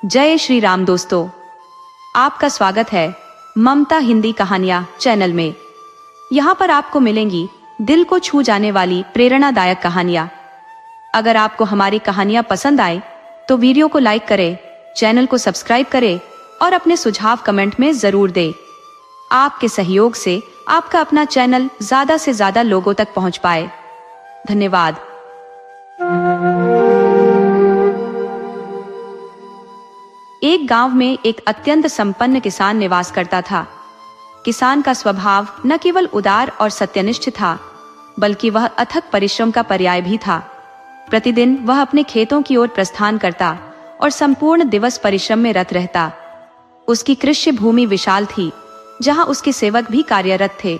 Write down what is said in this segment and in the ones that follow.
जय श्री राम दोस्तों, आपका स्वागत है ममता हिंदी कहानियां चैनल में। यहाँ पर आपको मिलेंगी दिल को छू जाने वाली प्रेरणादायक कहानियां। अगर आपको हमारी कहानियां पसंद आए तो वीडियो को लाइक करें, चैनल को सब्सक्राइब करें और अपने सुझाव कमेंट में जरूर दें। आपके सहयोग से आपका अपना चैनल ज्यादा से ज्यादा लोगों तक पहुंच पाए। धन्यवाद। एक गांव में एक अत्यंत संपन्न किसान निवास करता था। किसान का स्वभाव न केवल उदार और सत्यनिष्ठ था, बल्कि वह अथक परिश्रम का पर्याय भी था। प्रतिदिन वह अपने खेतों की ओर प्रस्थान करता और संपूर्ण दिवस परिश्रम में रत रहता। उसकी कृषि भूमि विशाल थी, जहां उसके सेवक भी कार्यरत थे।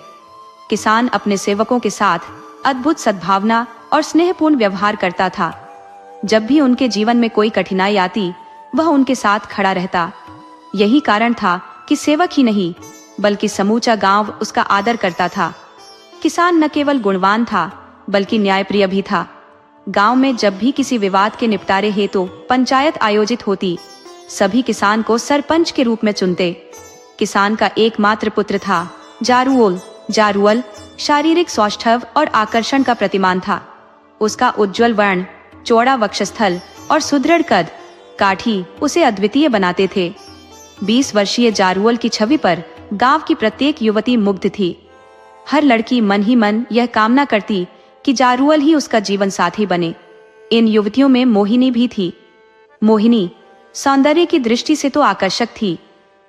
किसान अपने सेवकों के साथ अद्भुत सद्भावना और स्नेहपूर्ण व्यवहार करता था। जब भी उनके जीवन में कोई कठिनाई आती, वह उनके साथ खड़ा रहता। यही कारण था कि सेवक ही नहीं बल्कि समूचा गांव उसका आदर करता था। किसान न केवल गुणवान था बल्कि न्यायप्रिय भी था। गांव में जब भी किसी विवाद के निपटारे हेतु पंचायत आयोजित होती, सभी किसान को सरपंच के रूप में चुनते। किसान का एकमात्र पुत्र था जारुओल। जारुअल शारीरिक सौष्ठव और आकर्षण का प्रतिमान था। उसका उज्जवल वर्ण, चौड़ा वक्षस्थल और सुदृढ़ कद काठी उसे अद्वितीय बनाते थे। 20 वर्षीय जारुअल की छवि पर गांव की प्रत्येक युवती मुग्ध थी। हर लड़की मन ही मन यह कामना करती कि जारुअल ही उसका जीवन साथी बने। इन युवतियों में मोहिनी भी थी। मोहिनी सौंदर्य की दृष्टि से तो आकर्षक थी,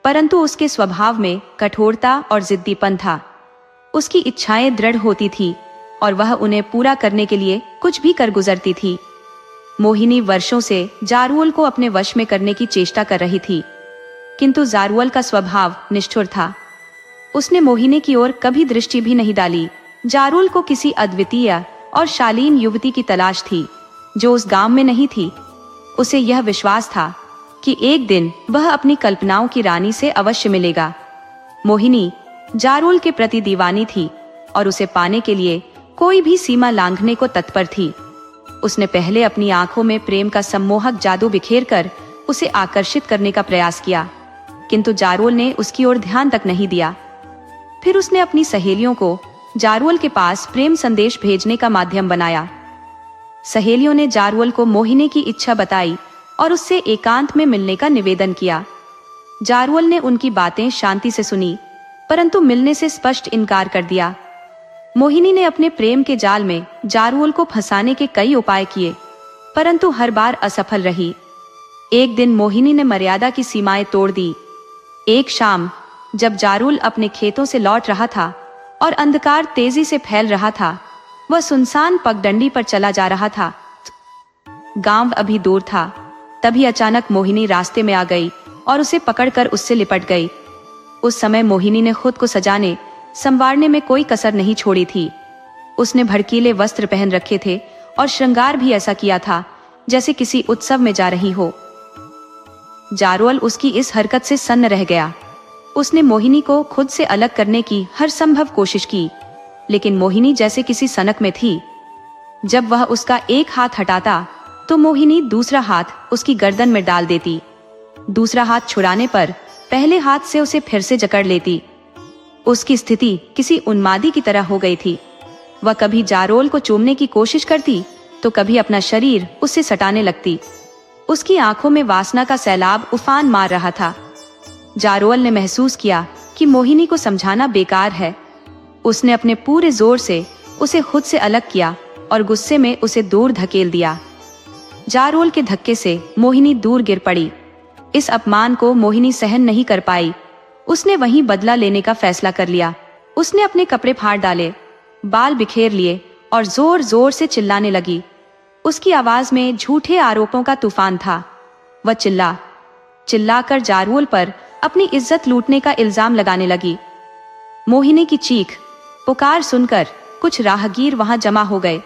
परंतु उसके स्वभाव में कठोरता और जिद्दीपन था। उसकी इच्छाएं दृढ़ होती थी और वह उन्हें पूरा करने के लिए कुछ भी कर गुजरती थी। मोहिनी वर्षों से जारुअल को अपने वश में करने की चेष्टा कर रही थी, किंतु जारुअल का स्वभाव निष्ठुर था। उसने मोहिनी की ओर कभी दृष्टि भी नहीं डाली। जारुअल को किसी अद्वितीय और शालीन युवती की तलाश थी जो उस गांव में नहीं थी। उसे यह विश्वास था कि एक दिन वह अपनी कल्पनाओं की रानी से अवश्य मिलेगा। मोहिनी जारुअल के प्रति दीवानी थी और उसे पाने के लिए कोई भी सीमा लांघने को तत्पर थी। उसने पहले अपनी आंखों में प्रेम का सम्मोहक जादू बिखेरकर उसे आकर्षित करने का प्रयास किया, किंतु जारुअल ने उसकी ओर ध्यान तक नहीं दिया। फिर उसने अपनी सहेलियों को जारुअल के पास प्रेम संदेश भेजने का माध्यम बनाया। सहेलियों ने जारुअल को मोहिनी की इच्छा बताई और उससे एकांत में मिलने का निवेदन किया। जारुअल ने उनकी बातें शांति से सुनी, परंतु मिलने से स्पष्ट इनकार कर दिया। मोहिनी ने अपने प्रेम के जाल में जारुअल को फंसाने के कई उपाय किए, परंतु हर बार असफल रही। एक दिन मोहिनी ने मर्यादा की सीमाएं तोड़ दी। एक शाम जब जारुअल अपने खेतों से लौट रहा था और अंधकार तेजी से फैल रहा था, वह सुनसान पगडंडी पर चला जा रहा था। गांव अभी दूर था। तभी अचानक मोहिनी रास्ते में आ गई और उसे पकड़कर उससे लिपट गई। उस समय मोहिनी ने खुद को सजाने संवारने में कोई कसर नहीं छोड़ी थी। उसने भड़कीले वस्त्र पहन रखे थे और श्रृंगार भी ऐसा किया था जैसे किसी उत्सव में जा रही हो। जारुअल उसकी इस हरकत से सन्न रह गया। उसने मोहिनी को खुद से अलग करने की हर संभव कोशिश की, लेकिन मोहिनी जैसे किसी सनक में थी। जब वह उसका एक हाथ हटाता तो मोहिनी दूसरा हाथ उसकी गर्दन में डाल देती। दूसरा हाथ छुड़ाने पर पहले हाथ से उसे फिर से जकड़ लेती। उसकी स्थिति किसी उन्मादी की तरह हो गई थी। वह कभी जारुअल को चूमने की कोशिश करती तो कभी अपना शरीर उससे सटाने लगती। उसकी आंखों में वासना का सैलाब उफान मार रहा था। जारुअल ने महसूस किया कि मोहिनी को समझाना बेकार है। उसने अपने पूरे जोर से उसे खुद से अलग किया और गुस्से में उसे दूर धकेल दिया। जारुअल के धक्के से मोहिनी दूर गिर पड़ी। इस अपमान को मोहिनी सहन नहीं कर पाई। उसने वहीं बदला लेने का फैसला कर लिया। उसने अपने कपड़े फाड़ डाले, बाल बिखेर लिए और जोर जोर से चिल्लाने लगी। उसकी आवाज में झूठे आरोपों का तूफान था। वह चिल्लाकर जारुअल पर अपनी इज्जत लूटने का इल्जाम लगाने लगी। मोहिनी की चीख पुकार सुनकर कुछ राहगीर वहां जमा हो गए।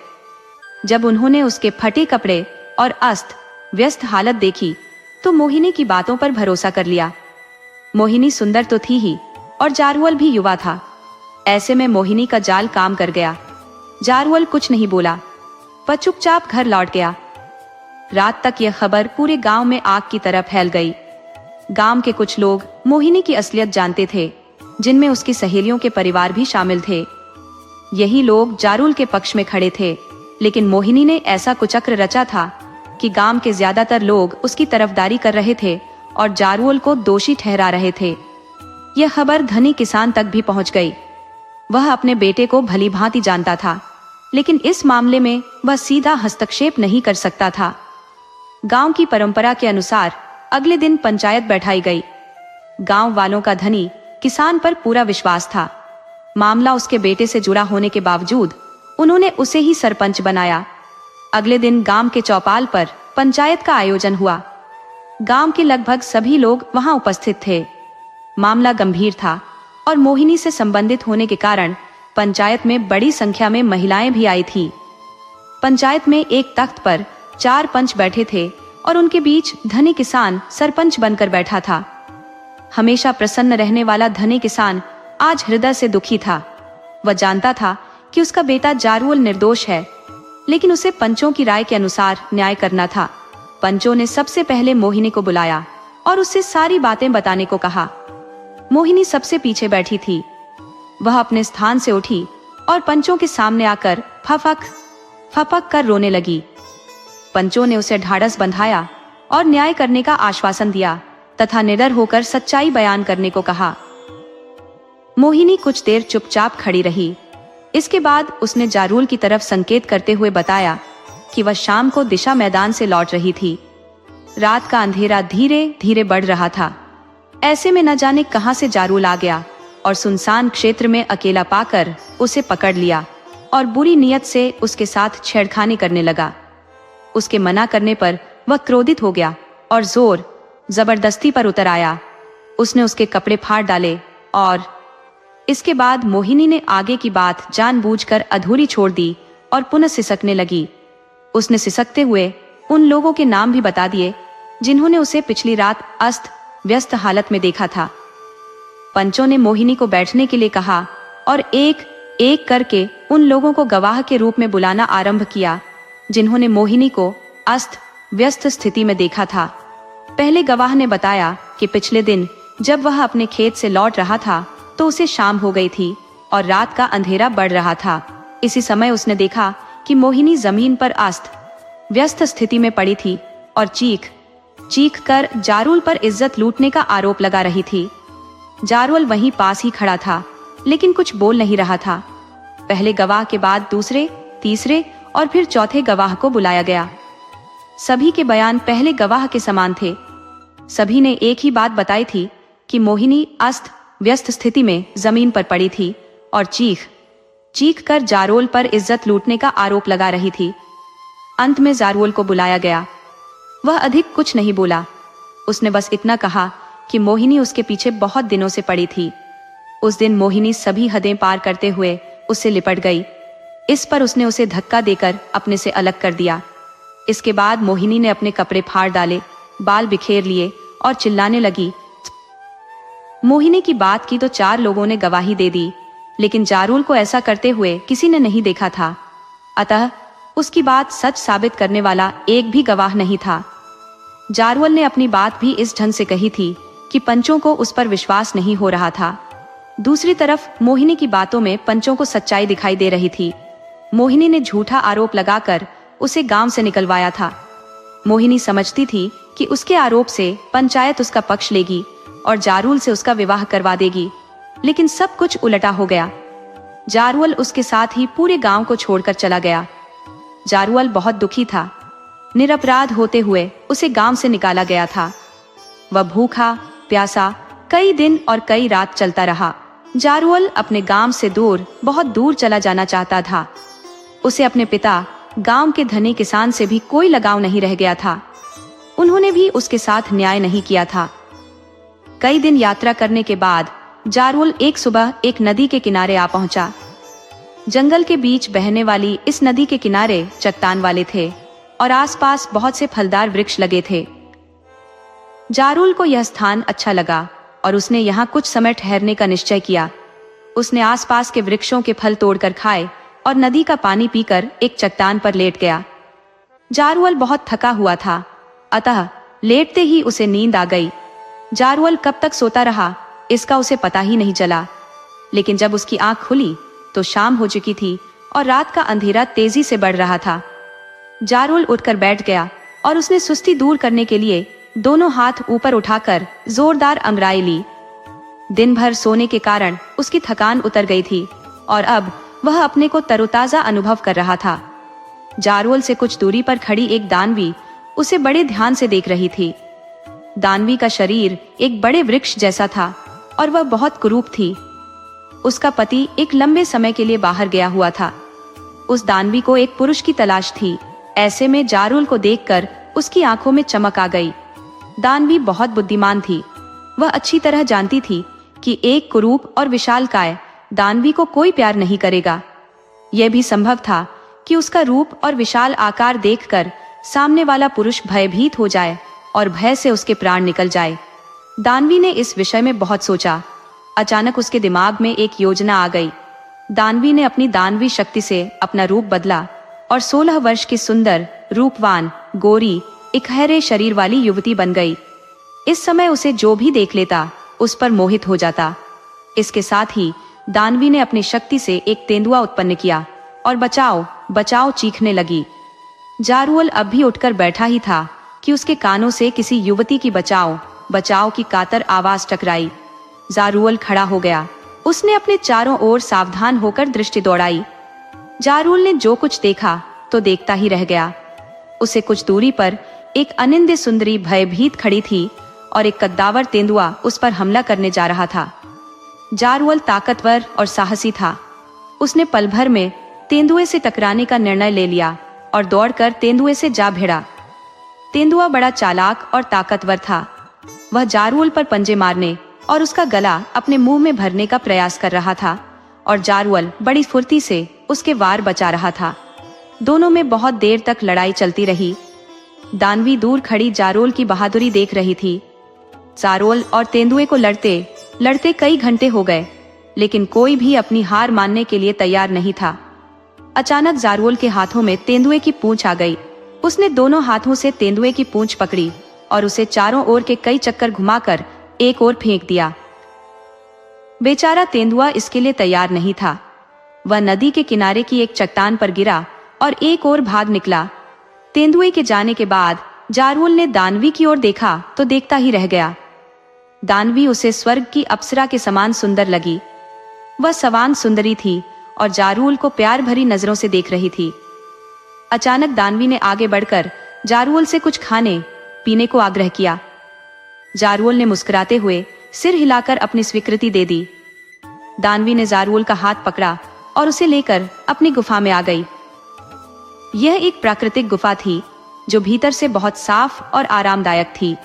जब उन्होंने उसके फटे कपड़े और अस्त व्यस्त हालत देखी तो मोहिनी की बातों पर भरोसा कर लिया। मोहिनी सुंदर तो थी ही और जारुअल भी युवा था। ऐसे में मोहिनी का जाल काम कर गया। जारुअल कुछ नहीं बोला। वह चुपचाप घर लौट गया। रात तक यह खबर पूरे गांव में आग की तरह फैल गई। गांव के कुछ लोग मोहिनी की असलियत जानते थे, जिनमें उसकी सहेलियों के परिवार भी शामिल थे। यही लोग जारुल के पक्ष में खड़े थे, लेकिन मोहिनी ने ऐसा कुचक्र रचा था कि गांव के ज्यादातर लोग उसकी तरफदारी कर रहे थे और जारुल को दोषी ठहरा रहे थे। यह खबर धनी किसान तक भी पहुंच गई। वह अपने बेटे को भली भांति जानता था, लेकिन इस मामले में वह सीधा हस्तक्षेप नहीं कर सकता था। गांव की परंपरा के अनुसार अगले दिन पंचायत बैठाई गई। गांव वालों का धनी किसान पर पूरा विश्वास था। मामला उसके बेटे से जुड़ा होने के बावजूद उन्होंने उसे ही सरपंच बनाया। अगले दिन गांव के चौपाल पर पंचायत का आयोजन हुआ। गांव के लगभग सभी लोग वहां उपस्थित थे। मामला गंभीर था और मोहिनी से संबंधित होने के कारण पंचायत में बड़ी संख्या में महिलाएं भी आई थी। पंचायत में एक तख्त पर 4 पंच बैठे थे और उनके बीच धनी किसान सरपंच बनकर बैठा था। हमेशा प्रसन्न रहने वाला धनी किसान आज हृदय से दुखी था। वह जानता था कि उसका बेटा जारुल निर्दोष है, लेकिन उसे पंचों की राय के अनुसार न्याय करना था। पंचों ने सबसे पहले मोहिनी को बुलाया और उससे सारी बातें बताने को कहा। मोहिनी सबसे पीछे बैठी थी। वह अपने स्थान से उठी और पंचों के सामने आकर फपक फपक कर रोने लगी। पंचों ने उसे ढाढ़स बंधाया और न्याय करने का आश्वासन दिया तथा निडर होकर सच्चाई बयान करने को कहा। मोहिनी कुछ देर चुपचाप खड़ी रही। इसके बाद उसने जारुल की तरफ संकेत करते हुए बताया कि वह शाम को दिशा मैदान से लौट रही थी। रात का अंधेरा धीरे धीरे बढ़ रहा था। ऐसे में न जाने कहां से जारुल आ गया और सुनसान क्षेत्र में अकेला पाकर उसे पकड़ लिया और बुरी नीयत से उसके साथ छेड़खानी करने लगा। उसके मना करने पर वह क्रोधित हो गया और जोर जबरदस्ती पर उतर आया। उसने उसके कपड़े फाड़ डाले और इसके बाद मोहिनी ने आगे की बात जानबूझकर अधूरी छोड़ दी और पुनः सिसकने लगी। उसने सिसकते हुए उन लोगों के नाम भी बता दिए जिन्होंने उसे पिछली रात अस्त व्यस्त हालत में देखा था। पंचों ने मोहिनी को बैठने के लिए कहा और एक एक करके उन लोगों को गवाह के रूप में बुलाना आरंभ किया जिन्होंने मोहिनी को अस्त व्यस्त स्थिति में देखा था। पहले गवाह ने बताया कि पिछले दिन जब वह अपने खेत से लौट रहा था तो उसे शाम हो गई थी और रात का अंधेरा बढ़ रहा था। इसी समय उसने देखा कि मोहिनी जमीन पर अस्त व्यस्त स्थिति में पड़ी थी और चीख चीख कर जारुल पर इज्जत लूटने का आरोप लगा रही थी। जारुल वहीं पास ही खड़ा था, लेकिन कुछ बोल नहीं रहा था। पहले गवाह के बाद दूसरे, तीसरे और फिर चौथे गवाह को बुलाया गया। सभी के बयान पहले गवाह के समान थे। सभी ने एक ही बात बताई थी कि मोहिनी अस्त व्यस्त स्थिति में जमीन पर पड़ी थी और चीख चीख कर जारुल पर इज्जत लूटने का आरोप लगा रही थी। अंत में जारुल को बुलाया गया। वह अधिक कुछ नहीं बोला। उसने बस इतना कहा कि मोहिनी उसके पीछे बहुत दिनों से पड़ी थी। उस दिन मोहिनी सभी हदें पार करते हुए उससे लिपट गई। इस पर उसने उसे धक्का देकर अपने से अलग कर दिया। इसके बाद मोहिनी ने अपने कपड़े फाड़ डाले, बाल बिखेर लिए और चिल्लाने लगी। मोहिनी की बात की तो 4 लोगों ने गवाही दे दी, लेकिन जारुल को ऐसा करते हुए किसी ने नहीं देखा था। अतः उसकी बात सच साबित करने वाला एक भी गवाह नहीं था। जारुल ने अपनी बात भी इस ढंग से कही थी कि पंचों को उस पर विश्वास नहीं हो रहा था। दूसरी तरफ मोहिनी की बातों में पंचों को सच्चाई दिखाई दे रही थी। मोहिनी ने झूठा आरोप लगाकर उसे गांव से निकलवाया था। मोहिनी समझती थी कि उसके आरोप से पंचायत उसका पक्ष लेगी और जारुल से उसका विवाह करवा देगी, लेकिन सब कुछ उलटा हो गया। जारुल उसके साथ ही पूरे गांव को छोड़कर चला गया। जारुल बहुत दुखी था। निरपराध होते हुए उसे गांव से निकाला गया था। वह भूखा प्यासा कई दिन और कई रात चलता रहा। जारुल अपने गांव से दूर, बहुत दूर चला जाना चाहता था। उसे अपने पिता, गांव के धनी किसान से भी कोई लगाव नहीं रह गया था। उन्होंने भी उसके साथ न्याय नहीं किया था। कई दिन यात्रा करने के बाद जारुल एक सुबह एक नदी के किनारे आ पहुंचा। जंगल के बीच बहने वाली इस नदी के किनारे चट्टान वाले थे और आसपास बहुत से फलदार वृक्ष लगे थे। जारुल को यह स्थान अच्छा लगा और उसने यहाँ कुछ समय ठहरने का निश्चय किया। उसने आसपास के वृक्षों के फल तोड़कर खाए और नदी का पानी पीकर एक चट्टान पर लेट गया। जारुल बहुत थका हुआ था, अतः लेटते ही उसे नींद आ गई। जारुल कब तक सोता रहा इसका उसे पता ही नहीं चला, लेकिन जब उसकी आंख खुली तो शाम हो चुकी थी और रात का अंधेरा तेजी से बढ़ रहा था। जारुल उठकर बैठ गया और उसने सुस्ती दूर करने के लिए दोनों हाथ ऊपर उठाकर जोरदार अंगड़ाई ली। दिन भर सोने के कारण उसकी थकान उतर गई थी और अब वह अपने को तरोताजा अनुभव कर रहा था। जारुल से कुछ दूरी पर खड़ी एक दानवी उसे बड़े ध्यान से देख रही थी। दानवी का शरीर एक बड़े वृक्ष जैसा था और वह बहुत कुरूप थी। उसका पति एक लंबे समय के लिए बाहर गया हुआ था। उस दानवी को एक पुरुष की तलाश थी। ऐसे में जारुल को देखकर उसकी आंखों में चमक आ गई। दानवी बहुत बुद्धिमान थी। वह अच्छी तरह जानती थी कि एक कुरूप और विशालकाय दानवी को कोई प्यार नहीं करेगा। यह भी संभव था कि उसका रूप और विशाल आकार देखकर सामने वाला पुरुष भयभीत हो जाए और भय से उसके प्राण निकल जाए। दानवी ने इस विषय में बहुत सोचा। अचानक उसके दिमाग में एक योजना आ गई। दानवी ने अपनी दानवी शक्ति से अपना रूप बदला और 16 वर्ष की सुंदर, रूपवान, गोरी, इकहरे शरीर वाली युवती बन गई। इस समय उसे जो भी देख लेता उस पर मोहित हो जाता। इसके साथ ही दानवी ने अपनी शक्ति से एक तेंदुआ उत्पन्न किया और बचाओ बचाओ चीखने लगी। जारुल अब भी उठकर बैठा ही था कि उसके कानों से किसी युवती की बचाओ बचाओ की कातर आवाज टकराई। जारुल खड़ा हो गया। उसने अपने चारों ओर सावधान होकर दृष्टि दौड़ाई। जारुल ने जो कुछ देखा तो देखता ही रह गया। उसे कुछ दूरी पर एक अनिंद्य सुंदरी भयभीत खड़ी थी और एक कद्दावर तेंदुआ उस पर हमला करने जा रहा था। जारुल ताकतवर और साहसी था। उसने पल भर में तेंदुए से टकराने का निर्णय ले लिया और दौड़कर तेंदुए से जा भिड़ा। तेंदुआ बड़ा चालाक और ताकतवर था। वह जारुल पर पंजे मारने और उसका गला अपने मुंह में भरने का प्रयास कर रहा था और जारुल बड़ी फुर्ती से उसके वार बचा रहा था। दोनों में बहुत देर तक लड़ाई चलती रही। दानवी दूर खड़ी जारुल की बहादुरी देख रही थी। जारुल और तेंदुए को लड़ते लड़ते कई घंटे हो गए, लेकिन कोई भी अपनी हार मानने के लिए तैयार नहीं था। अचानक जारुल के हाथों में तेंदुए की पूंछ आ गई। उसने दोनों हाथों से तेंदुए की पूंछ पकड़ी और उसे चारों ओर के कई चक्कर घुमाकर एक ओर फेंक दिया। बेचारा तेंदुआ इसके लिए तैयार नहीं था। वह नदी के किनारे की एक चट्टान पर गिरा और एक ओर भाग निकला। तेंदुए के जाने के बाद जारुल ने दानवी की ओर देखा तो देखता ही रह गया। दानवी उसे स्वर्ग की अप्सरा के समान सुंदर लगी। वह सवान सुंदरी थी और जारुल को प्यार भरी नजरों से देख रही थी। अचानक दानवी ने आगे बढ़कर जारुल से कुछ खाने पीने को आग्रह किया। जारुल ने मुस्कुराते हुए सिर हिलाकर अपनी स्वीकृति दे दी। दानवी ने जारुल का हाथ पकड़ा और उसे लेकर अपनी गुफा में आ गई। यह एक प्राकृतिक गुफा थी जो भीतर से बहुत साफ और आरामदायक थी।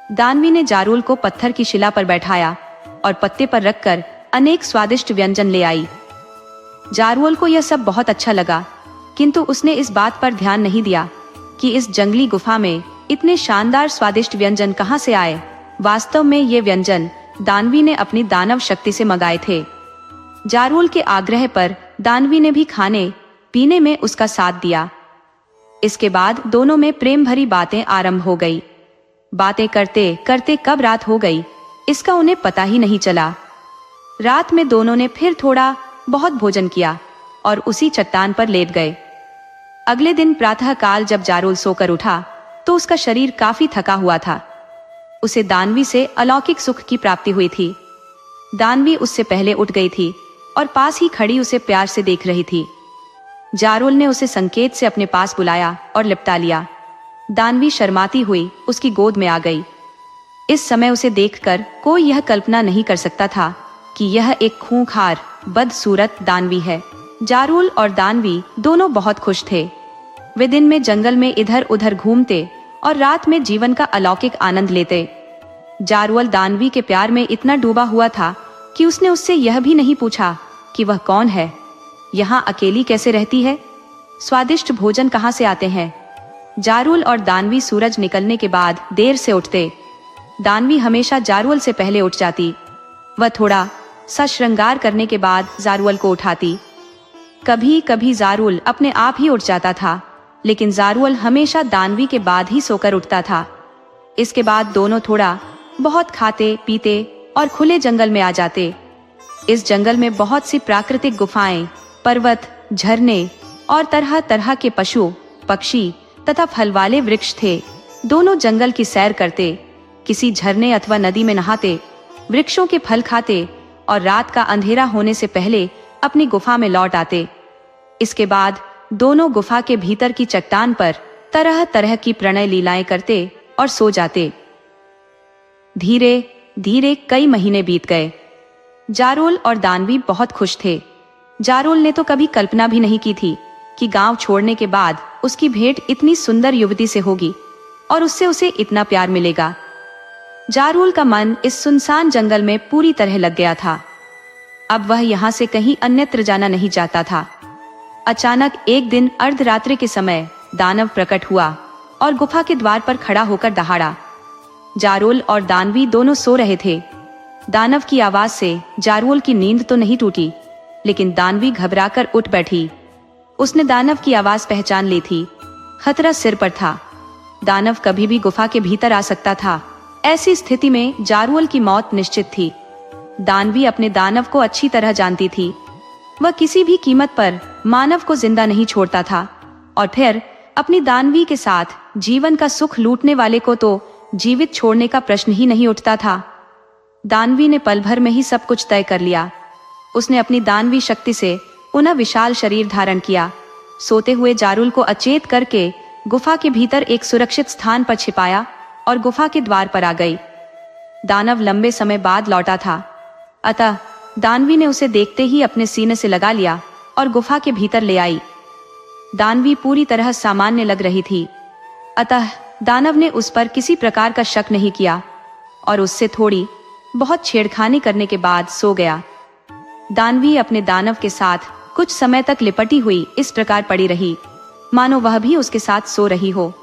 दानवी ने जारुल को पत्थर की शिला पर बैठाया और पत्ते पर रखकर अनेक स्वादिष्ट व्यंजन ले आई। जारुल को यह सब बहुत अच्छा लगा, किंतु उसने इस बात पर ध्यान नहीं दिया कि इस जंगली गुफा में इतने शानदार स्वादिष्ट व्यंजन कहां से आए। वास्तव में ये व्यंजन दानवी ने अपनी दानव शक्ति से मंगाए थे। जारुल के आग्रह पर दानवी ने भी खाने पीने में उसका साथ दिया। इसके बाद दोनों में प्रेम भरी बातें आरंभ हो गई। बातें करते करते कब रात हो गई इसका उन्हें पता ही नहीं चला। रात में दोनों ने फिर थोड़ा बहुत भोजन किया और उसी चट्टान पर लेट गए। अगले दिन प्रातःकाल जब जारुल सोकर उठा तो उसका शरीर काफी थका हुआ था। उसे दानवी से अलौकिक सुख की प्राप्ति हुई थी। दानवी उससे पहले उठ गई थी और पास ही खड़ी उसे प्यार से देख रही थी। जारुल ने उसे संकेत से अपने पास बुलाया और लिपटा लिया। दानवी शर्माती हुई उसकी गोद में आ गई। इस समय उसे देखकर कोई यह कल्पना नहीं कर सकता था कि यह एक खूंखार बदसूरत दानवी है। जारुल और दानवी दोनों बहुत खुश थे। वे दिन में जंगल में इधर उधर घूमते और रात में जीवन का अलौकिक आनंद लेते। जारुल दानवी के प्यार में इतना डूबा हुआ था कि उसने उससे यह भी नहीं पूछा कि वह कौन है, यहाँ अकेली कैसे रहती है, स्वादिष्ट भोजन कहाँ से आते हैं। जारुल और दानवी सूरज निकलने के बाद देर से उठते। दानवी हमेशा जारुल से पहले उठ जाती। वह थोड़ा सा श्रृंगार करने के बाद जारुल को उठाती। कभी कभी जारुल अपने आप ही उठ जाता था लेकिन जारुल हमेशा दानवी के बाद ही सोकर उठता था। इसके बाद दोनों थोड़ा बहुत खाते पीते और खुले जंगल में आ जाते। इस जंगल में बहुत सी प्राकृतिक गुफाएं, पर्वत, झरने और तरह तरह के पशु, पक्षी तथा फल वाले वृक्ष थे। दोनों जंगल की सैर करते, किसी झरने अथवा नदी में नहाते, वृक्षों के फल खाते और रात का अंधेरा होने से पहले अपनी गुफा में लौट आते। इसके बाद दोनों गुफा के भीतर की चट्टान पर तरह तरह की प्रणय लीलाएं करते और सो जाते। धीरे धीरे कई महीने बीत गए। जारुल और दानवी बहुत खुश थे। जारुल ने तो कभी कल्पना भी नहीं की थी कि गांव छोड़ने के बाद उसकी भेंट इतनी सुंदर युवती से होगी और उससे उसे इतना प्यार मिलेगा। जारुल का मन इस सुनसान जंगल में पूरी तरह लग गया था। अब वह यहाँ से कहीं अन्यत्र जाना नहीं चाहता था। अचानक एक दिन अर्धरात्रि के समय दानव प्रकट हुआ और गुफा के द्वार पर खड़ा होकर दहाड़ा। जारुल और दानवी दोनों सो रहे थे। दानव की आवाज से जारुल की नींद तो नहीं टूटी, लेकिन दानवी घबराकर उठ बैठी। उसने दानव की आवाज पहचान ली थी। खतरा सिर पर था। दानव कभी भी गुफा के भीतर आ सकता था। ऐसी स्थिति में जारुल की मौत निश्चित थी। दानवी अपने दानव को अच्छी तरह जानती थी। वह किसी भी कीमत पर मानव को जिंदा नहीं छोड़ता था, और फिर अपनी दानवी के साथ जीवन का सुख लूटने वाले को तो जीवित छोड़ने का प्रश्न ही नहीं उठता था। दानवी ने पल भर में ही सब कुछ तय कर लिया। उसने अपनी दानवी शक्ति से पुनः विशाल शरीर धारण किया। सोते हुए जारुल को अचेत करके गुफा के भीतर एक सुरक्षित स्थान पर छिपाया और गुफा के द्वार पर आ गई। दानव लंबे समय बाद लौटा था, अतः दानवी ने उसे देखते ही अपने सीने से लगा लिया और गुफा के भीतर ले आई। दानवी पूरी तरह सामान्य लग रही थी, अतः दानव ने उस पर किसी प्रकार का शक नहीं किया और उससे थोड़ी बहुत छेड़खानी करने के बाद सो गया। दानवी अपने दानव के साथ कुछ समय तक लिपटी हुई इस प्रकार पड़ी रही, मानो वह भी उसके साथ सो रही हो,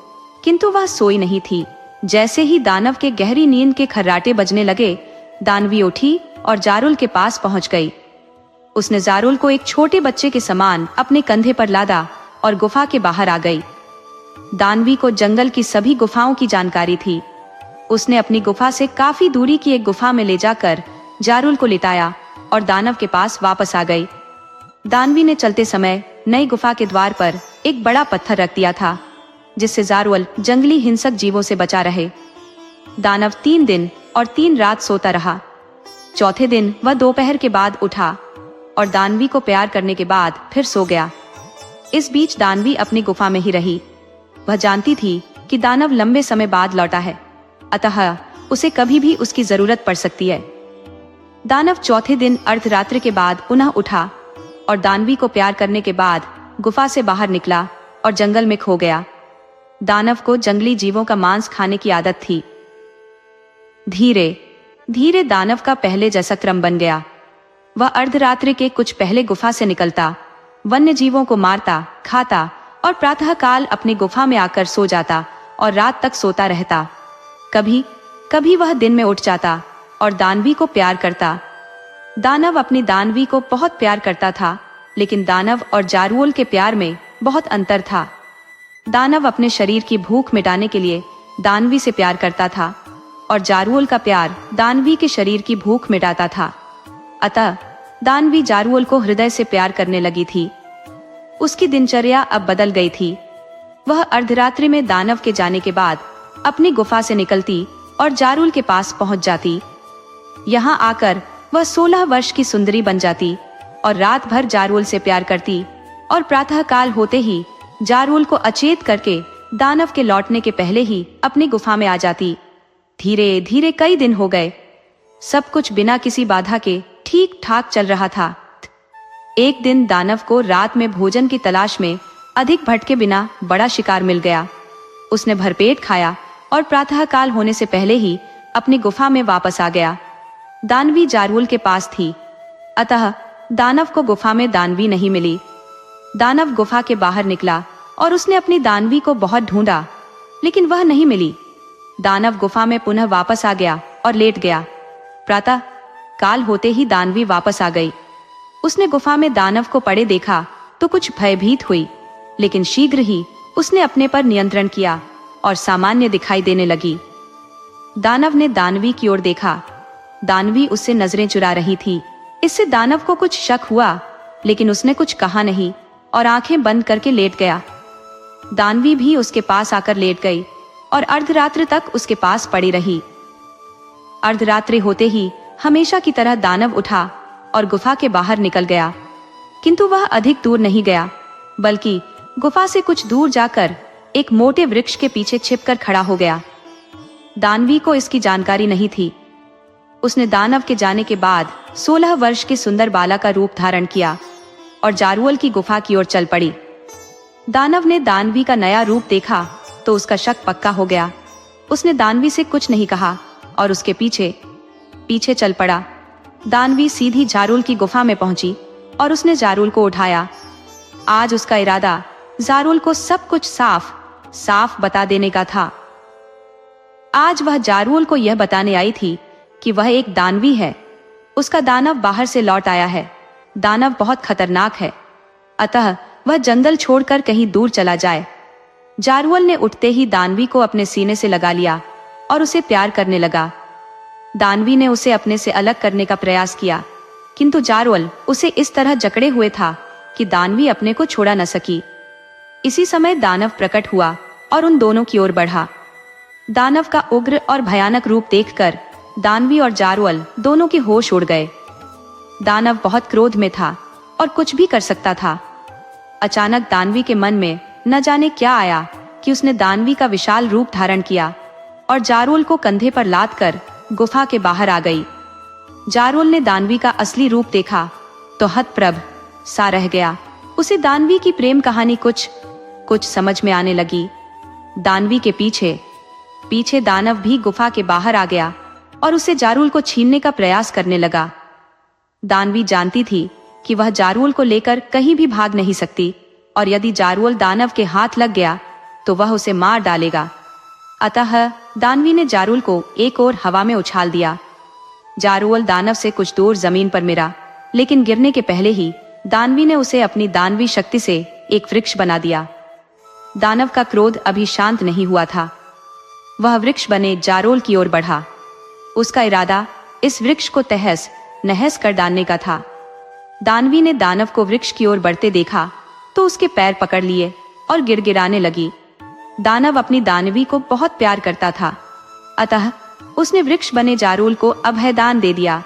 किंतु वह सोई नहीं थी। जैसे ही दानव के गहरी नींद के खर्राटे बजने लगे, दानवी उठी और जारुल के पास पहुंच गई। उसने जारुल को एक छोटे बच्चे के समान अपने कंधे पर लादा और गुफा के बाहर आ गई। दानवी को जंगल की सभी गुफाओं की जानकारी थी। उसने अपनी गुफा से काफी दूरी की एक गुफा में ले जाकर जारुल को लिटाया और दानव के पास वापस आ गई। दानवी ने चलते समय नई गुफा के द्वार पर एक बड़ा पत्थर रख दिया था, जिससे जारुल जंगली हिंसक जीवों से बचा रहे। दानव 3 दिन और 3 रात सोता रहा। चौथे दिन वह दोपहर के बाद उठा और दानवी को प्यार करने के बाद फिर सो गया। इस बीच दानवी अपनी गुफा में ही रही। वह जानती थी कि दानव लंबे समय बाद लौटा है, अतः उसे कभी भी उसकी जरूरत पड़ सकती है। दानव चौथे दिन अर्धरात्रि के बाद पुनः उठा और दानवी को प्यार करने के बाद गुफा से बाहर निकला और जंगल में खो गया। दानव को जंगली जीवों का मांस खाने की आदत थी। धीरे धीरे दानव का पहले जैसा क्रम बन गया। वह अर्धरात्रि के कुछ पहले गुफा से निकलता, वन्य जीवों को मारता, खाता और प्रातःकाल अपनी गुफा में आकर सो जाता और रात तक सोता रहता। कभी कभी वह दिन में उठ जाता और दानवी को प्यार करता। दानव अपनी दानवी को बहुत प्यार करता था, लेकिन दानव और जारुल के प्यार में बहुत अंतर था। दानव अपने शरीर की भूख मिटाने के लिए दानवी से प्यार करता था और जारुल का प्यार दानवी के शरीर की भूख मिटाता था। अतः दानवी जारुल को हृदय से प्यार करने लगी थी। उसकी दिनचर्या अब बदल गई थी। वह अर्धरात्रि में दानव के जाने के बाद अपनी गुफा से निकलती और जारुल के पास पहुंच जाती। यहाँ आकर वह 16 वर्ष की सुंदरी बन जाती और रात भर जारुल से प्यार करती और प्रातःकाल होते ही जारुल को अचेत करके दानव के लौटने के पहले ही अपनी गुफा में आ जाती। धीरे धीरे कई दिन हो गए। सब कुछ बिना किसी बाधा के ठीक ठाक चल रहा था। एक दिन दानव को रात में भोजन की तलाश में अधिक भटके बिना बड़ा शिकार मिल गया। उसने भरपेट खाया और प्रातःकाल होने से पहले ही अपनी गुफा में वापस आ गया। दानवी जारुल के पास थी, अतः दानव को गुफा में दानवी नहीं मिली। दानव गुफा के बाहर निकला और उसने अपनी दानवी को बहुत ढूंढा, लेकिन वह नहीं मिली। दानव गुफा में पुनः वापस आ गया और लेट गया। प्रातः काल होते ही दानवी वापस आ गई। उसने गुफा में दानव को पड़े देखा तो कुछ भयभीत हुई, लेकिन शीघ्र ही उसने अपने पर नियंत्रण किया और सामान्य दिखाई देने लगी। दानव ने दानवी की ओर देखा। दानवी उससे नजरें चुरा रही थी। इससे दानव को कुछ शक हुआ, लेकिन उसने कुछ कहा नहीं और आंखें बंद करके लेट गया। दानवी भी उसके पास आकर लेट गई और अर्धरात्रि तक उसके पास पड़ी रही। अर्धरात्रि होते ही हमेशा की तरह दानव उठा और गुफा के बाहर निकल गया, किंतु वह अधिक दूर नहीं गया, बल्कि गुफा से कुछ दूर जाकर एक मोटे वृक्ष के पीछे छिपकर खड़ा हो गया। दानवी को इसकी जानकारी नहीं थी। उसने दानव के जाने के बाद 16 वर्ष की सुंदर बाला का रूप धारण किया और जारुअल की गुफा की ओर चल पड़ी। दानव ने दानवी का नया रूप देखा तो उसका शक पक्का हो गया। उसने दानवी से कुछ नहीं कहा और उसके पीछे पीछे चल पड़ा। दानवी सीधी जारुल की गुफा में पहुंची और उसने जारुल को उठाया। आज उसका इरादा जारुल को सब कुछ साफ साफ बता देने का था। आज वह जारुल को यह बताने आई थी कि वह एक दानवी है। उसका दानव बाहर से लौट आया है। दानव बहुत खतरनाक है, अतः वह जंगल छोड़कर कहीं दूर चला जाए। जारुल ने उठते ही दानवी को अपने सीने से लगा लिया और उसे प्यार करने लगा। दानवी ने उसे अपने से अलग करने का प्रयास किया, किंतु जारुल उसे इस तरह जकड़े हुए था कि दानवी अपने को छोड़ा न सकी। इसी समय दानव प्रकट हुआ और उन दोनों की ओर बढ़ा। दानव का उग्र और भयानक रूप देखकर दानवी और जारुल दोनों के होश उड़ गए। दानव बहुत क्रोध में था और कुछ भी कर सकता था। अचानक दानवी के मन में न जाने क्या आया कि उसने दानवी का विशाल रूप धारण किया और जारुल को कंधे पर लाद कर गुफा के बाहर आ गई। जारुल ने दानवी का असली रूप देखा तो हतप्रभ सा रह गया। उसे दानवी की प्रेम कहानी कुछ समझ में आने लगी। दानवी के पीछे पीछे दानव भी गुफा के बाहर आ गया और उसे जारुल को छीनने का प्रयास करने लगा। दानवी जानती थी कि वह जारुल को लेकर कहीं भी भाग नहीं सकती और यदि जारुल दानव के हाथ लग गया तो वह उसे मार डालेगा। अतः दानवी ने जारुल को एक ओर हवा में उछाल दिया। जारुल दानव से कुछ दूर जमीन पर मिला, लेकिन गिरने के पहले ही दानवी ने उसे अपनी दानवी शक्ति से एक वृक्ष बना दिया। दानव का क्रोध अभी शांत नहीं हुआ था। वह वृक्ष बने जारुल की ओर बढ़ा। उसका इरादा इस वृक्ष को तहस नहस कर डालने का था। दानवी ने दानव को वृक्ष की ओर बढ़ते देखा तो उसके पैर पकड़ लिए और गिड़गिड़ाने लगी। दानव अपनी दानवी को बहुत प्यार करता था, अतः उसने वृक्ष बने जारुल को अभयदान दे दिया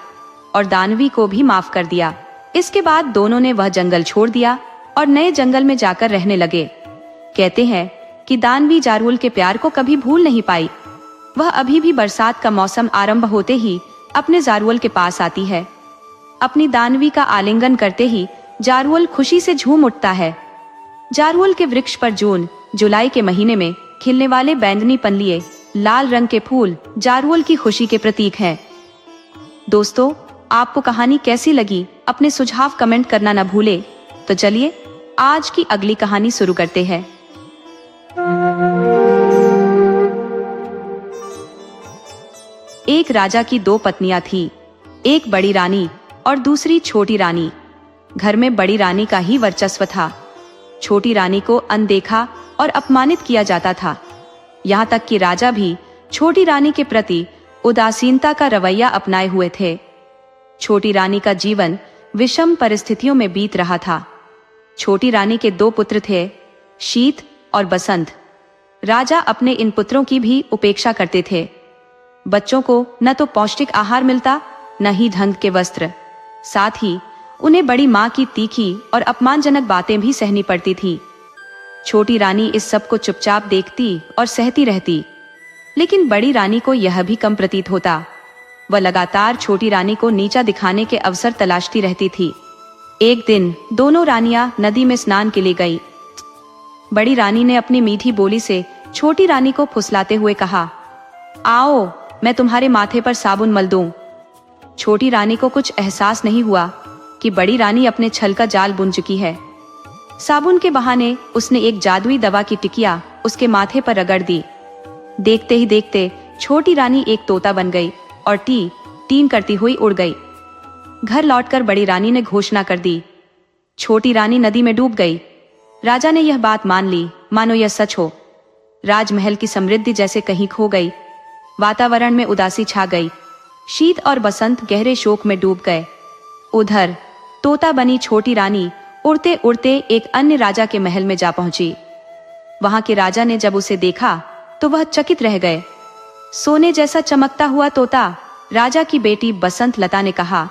और दानवी को भी माफ कर दिया। इसके बाद दोनों ने वह जंगल छोड़ दिया और नए जंगल में जाकर रहने लगे। कहते हैं कि दानवी जारुल के प्यार को कभी भूल नहीं पाई। वह अभी भी बरसात का मौसम आरंभ होते ही अपने जारुल के पास आती है। अपनी दानवी का आलिंगन करते ही जारुल खुशी से झूम उठता है। जारुल के वृक्ष पर जून जुलाई के महीने में खिलने वाले बैंगनी पनलिए लाल रंग के फूल जारुल की खुशी के प्रतीक हैं। दोस्तों, आपको कहानी कैसी लगी अपने सुझाव कमेंट करना न भूले। तो चलिए आज की अगली कहानी शुरू करते हैं। एक राजा की 2 पत्नियां थी, एक बड़ी रानी और दूसरी छोटी रानी। घर में बड़ी रानी का ही वर्चस्व था। छोटी रानी को अनदेखा और अपमानित किया जाता था। यहाँ तक कि राजा भी छोटी रानी के प्रति उदासीनता का रवैया अपनाए हुए थे। छोटी रानी का जीवन विषम परिस्थितियों में बीत रहा था। छोटी रानी के 2 पुत्र थे, शीत और बसंत। राजा अपने इन पुत्रों की भी उपेक्षा करते थे। बच्चों को न तो पौष्टिक आहार मिलता, न ही ढंग के वस्त्र। साथ ही उन्हें बड़ी माँ की तीखी और अपमानजनक बातें भी सहनी पड़ती थी। छोटी रानी इस सब को चुपचाप देखती और सहती रहती, लेकिन बड़ी रानी को यह भी कम प्रतीत होता। वह लगातार छोटी रानी को नीचा दिखाने के अवसर तलाशती रहती थी। एक दिन दोनों रानियां नदी में स्नान के लिए गई। बड़ी रानी ने अपनी मीठी बोली से छोटी रानी को फुसलाते हुए कहा, आओ मैं तुम्हारे माथे पर साबुन मल दूं। छोटी रानी को कुछ एहसास नहीं हुआ कि बड़ी रानी अपने छल का जाल बुन चुकी है। साबुन के बहाने उसने एक जादुई दवा की टिकिया उसके माथे पर रगड़ दी। देखते ही देखते छोटी रानी एक तोता बन गई और टी टीन करती हुई उड़ गई। घर लौटकर बड़ी रानी ने घोषणा कर दी, छोटी रानी नदी में डूब गई। राजा ने यह बात मान ली मानो यह सच हो। राजमहल की समृद्धि जैसे कहीं खो गई। वातावरण में उदासी छा गई। शीत और बसंत गहरे शोक में डूब गए। उधर तोता बनी छोटी रानी उड़ते उड़ते एक अन्य राजा के महल में जा पहुंची। वहां के राजा ने जब उसे देखा तो वह चकित रह गए। सोने जैसा चमकता हुआ तोता, राजा की बेटी बसंत लता ने कहा,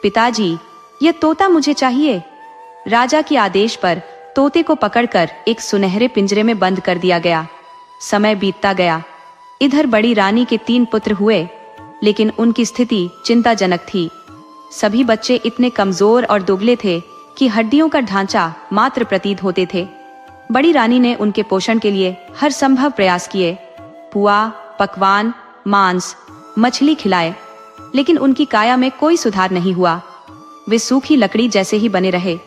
पिताजी, यह तोता मुझे चाहिए। राजा के आदेश पर तोते को पकड़कर एक सुनहरे पिंजरे में बंद कर दिया गया। समय बीतता गया। इधर बड़ी रानी के 3 पुत्र हुए, लेकिन उनकी स्थिति चिंताजनक थी। सभी बच्चे इतने कमजोर और दुबले थे कि हड्डियों का ढांचा मात्र प्रतीत होते थे। बड़ी रानी ने उनके पोषण के लिए हर संभव प्रयास किए। पुआ, पकवान, मांस, मछली खिलाए, लेकिन उनकी काया में कोई सुधार नहीं हुआ। वे सूखी लकड़ी जैसे ही बने रहे।